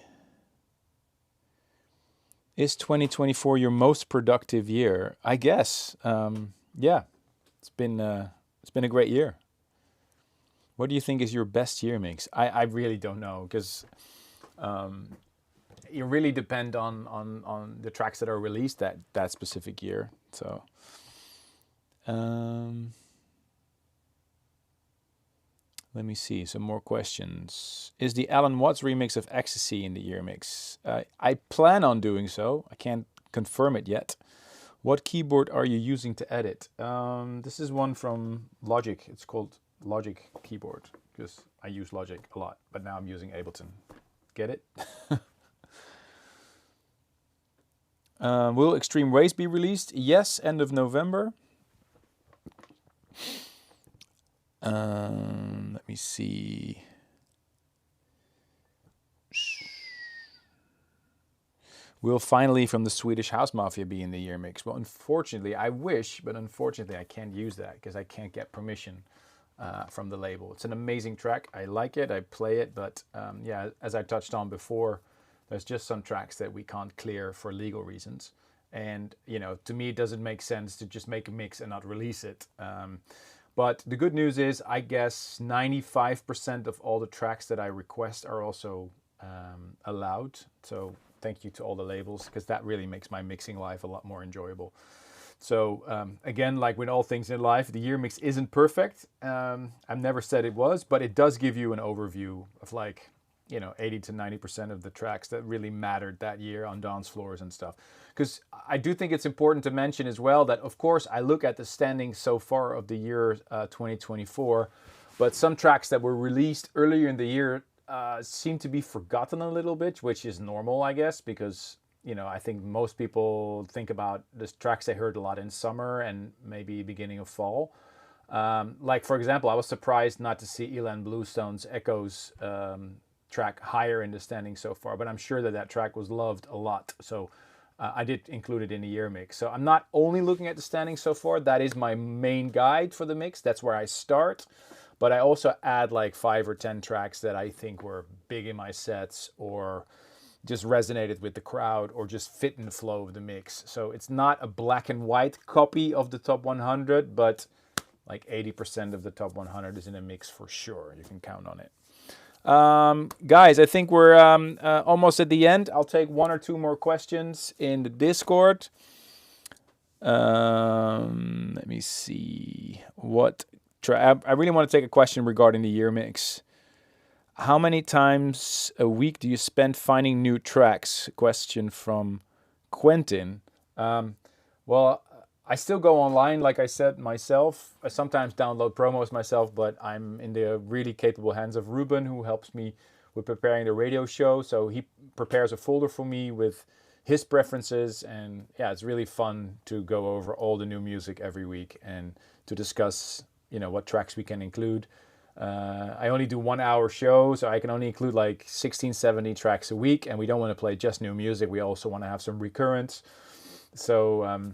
Is 2024 your most productive year? I guess. Yeah, it's been a great year. What do you think is your best year mix? I really don't know, because you really depend on the tracks that are released that specific year. So. Let me see, some more questions. Is the Alan Watts remix of Ecstasy in the year mix? I plan on doing so. I can't confirm it yet. What keyboard are you using to edit? This is one from Logic. It's called Logic keyboard, because I use Logic a lot, but now I'm using Ableton. Get it? Will Extreme Race be released? Yes, end of November. Let me see. Will Finally from the Swedish House Mafia be in the year mix? Well, unfortunately, I wish, but unfortunately I can't use that because I can't get permission from the label. It's an amazing track. I like it. I play it, but yeah, as I touched on before, there's just some tracks that we can't clear for legal reasons. And, you know, to me, it doesn't make sense to just make a mix and not release it. But the good news is, I guess 95% of all the tracks that I request are also allowed. So thank you to all the labels, because that really makes my mixing life a lot more enjoyable. So again, like with all things in life, the year mix isn't perfect. I've never said it was, but it does give you an overview of, like, you know, 80 to 90% of the tracks that really mattered that year on dance floors and stuff. Because I do think it's important to mention as well that, of course, I look at the standings so far of the year 2024, but some tracks that were released earlier in the year seem to be forgotten a little bit, which is normal, I guess, because, you know, I think most people think about the tracks they heard a lot in summer and maybe beginning of fall. Like, for example, I was surprised not to see Ilan Bluestone's Echoes track higher in the standings so far, but I'm sure that that track was loved a lot. So I did include it in the year mix. So I'm not only looking at the standings so far. That is my main guide for the mix. That's where I start. But I also add like 5 or 10 tracks that I think were big in my sets, or just resonated with the crowd, or just fit in the flow of the mix. So it's not a black and white copy of the top 100, but like 80% of the top 100 is in a mix for sure. You can count on it. Guys, I think we're almost at the end. I'll take 1 or 2 more questions in the Discord. Let me see. I really want to take a question regarding the year mix. How many times a week do you spend finding new tracks? Question from Quentin. Well, I still go online, like I said, myself. I sometimes download promos myself, but I'm in the really capable hands of Ruben, who helps me with preparing the radio show. So he prepares a folder for me with his preferences. And yeah, it's really fun to go over all the new music every week and to discuss, what tracks we can include. I only do 1 hour show, so I can only include like 16, 17 tracks a week, and we don't want to play just new music. We also want to have some recurrence. So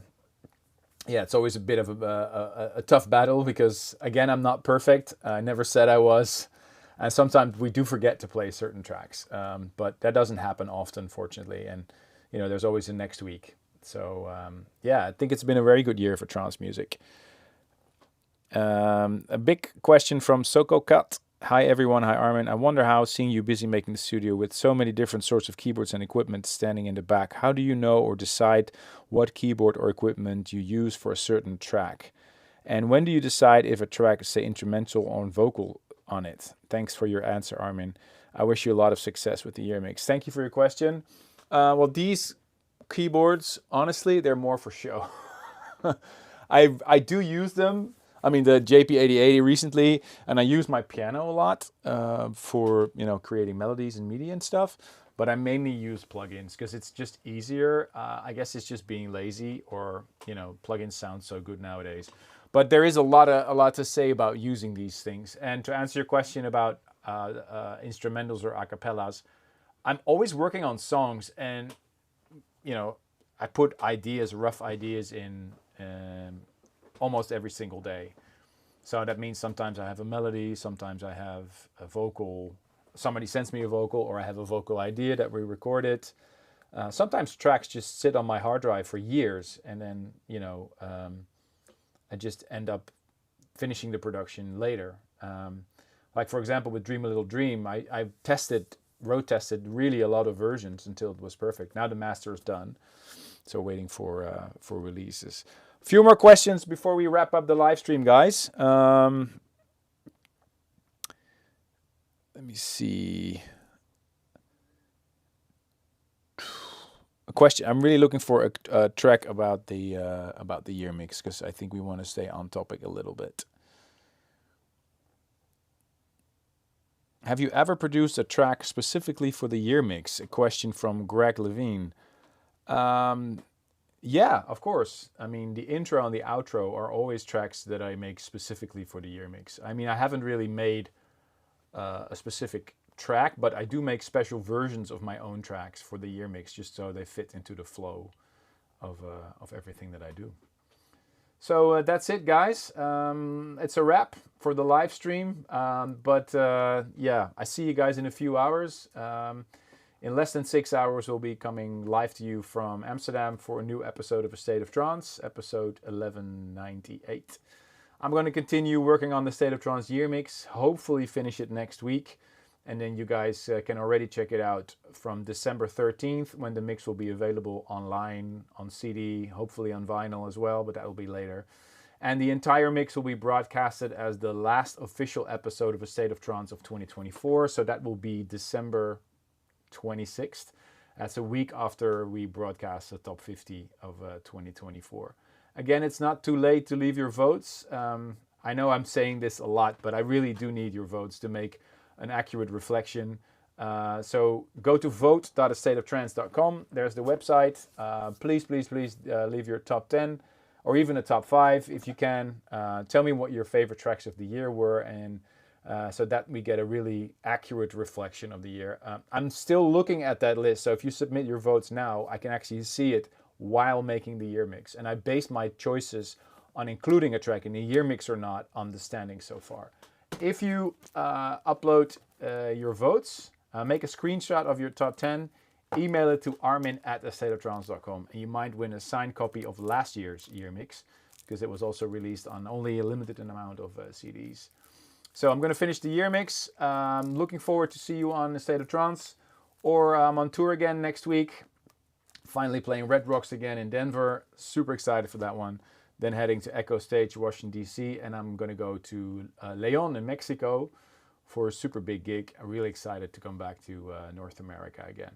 yeah, it's always a bit of a tough battle because, again, I'm not perfect. I never said I was. And sometimes we do forget to play certain tracks, but that doesn't happen often, fortunately. And, there's always a next week. So yeah, I think it's been a very good year for trance music. A big question from Soko Cut. Hi everyone, hi Armin. I wonder how, seeing you busy making the studio with so many different sorts of keyboards and equipment standing in the back, how do you know or decide what keyboard or equipment you use for a certain track? And when do you decide if a track is, say, instrumental or vocal on it? Thanks for your answer, Armin. I wish you a lot of success with the year mix. Thank you for your question. Well, these keyboards, honestly, they're more for show. I do use them. I mean, the JP8080 recently, and I use my piano a lot for, creating melodies and MIDI and stuff. But I mainly use plugins because it's just easier. I guess it's just being lazy, or, plugins sound so good nowadays. But there is a lot to say about using these things. And to answer your question about instrumentals or a cappellas, I'm always working on songs, and, I put rough ideas in almost every single day. So that means sometimes I have a melody, sometimes I have a vocal, somebody sends me a vocal, or I have a vocal idea that we recorded. Sometimes tracks just sit on my hard drive for years, and then, I just end up finishing the production later. Like, for example, with Dream a Little Dream, I road tested really a lot of versions until it was perfect. Now the master is done, so waiting for releases. A few more questions before we wrap up the live stream, guys. Let me see. A question. I'm really looking for a track about the year mix, because I think we want to stay on topic a little bit. Have you ever produced a track specifically for the year mix? A question from Greg Levine. Yeah, of course. I mean, the intro and the outro are always tracks that I make specifically for the year mix. I mean, I haven't really made a specific track, but I do make special versions of my own tracks for the year mix, just so they fit into the flow of everything that I do. So that's it, guys. It's a wrap for the live stream. Yeah, I see you guys in a few hours. In less than 6 hours, we'll be coming live to you from Amsterdam for a new episode of A State of Trance, episode 1198. I'm going to continue working on the State of Trance year mix, hopefully finish it next week. And then you guys can already check it out from December 13th, when the mix will be available online, on CD, hopefully on vinyl as well, but that will be later. And the entire mix will be broadcasted as the last official episode of A State of Trance of 2024. So that will be December 26th. That's a week after we broadcast the top 50 of 2024. Again, it's not too late to leave your votes. I know I'm saying this a lot, but I really do need your votes to make an accurate reflection. So go to vote.astateoftrance.com. There's the website. Please leave your top 10 or even a top 5 if you can. Tell me what your favorite tracks of the year were, and so that we get a really accurate reflection of the year. I'm still looking at that list, so if you submit your votes now, I can actually see it while making the year mix. And I based my choices on including a track in the year mix or not on the standings so far. If you upload your votes, make a screenshot of your top 10, email it to armin@astateoftrance.com, and you might win a signed copy of last year's year mix, because it was also released on only a limited amount of CDs. So I'm going to finish the year mix. Looking forward to see you on the State of Trance, or I'm on tour again next week. Finally playing Red Rocks again in Denver. Super excited for that one. Then heading to Echo Stage, Washington, D.C. And I'm going to go to Leon in Mexico for a super big gig. I'm really excited to come back to North America again.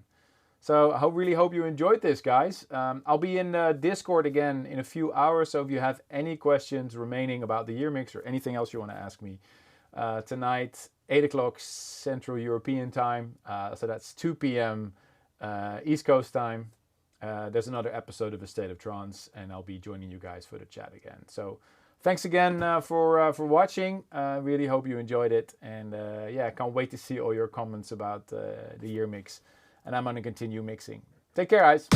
So I really hope you enjoyed this, guys. I'll be in Discord again in a few hours. So if you have any questions remaining about the year mix or anything else you want to ask me, tonight, 8 o'clock Central European time. So that's 2 p.m. East Coast time. there's another episode of A State of Trance, and I'll be joining you guys for the chat again. So thanks again for watching. Really hope you enjoyed it. And I can't wait to see all your comments about the year mix. And I'm going to continue mixing. Take care, guys.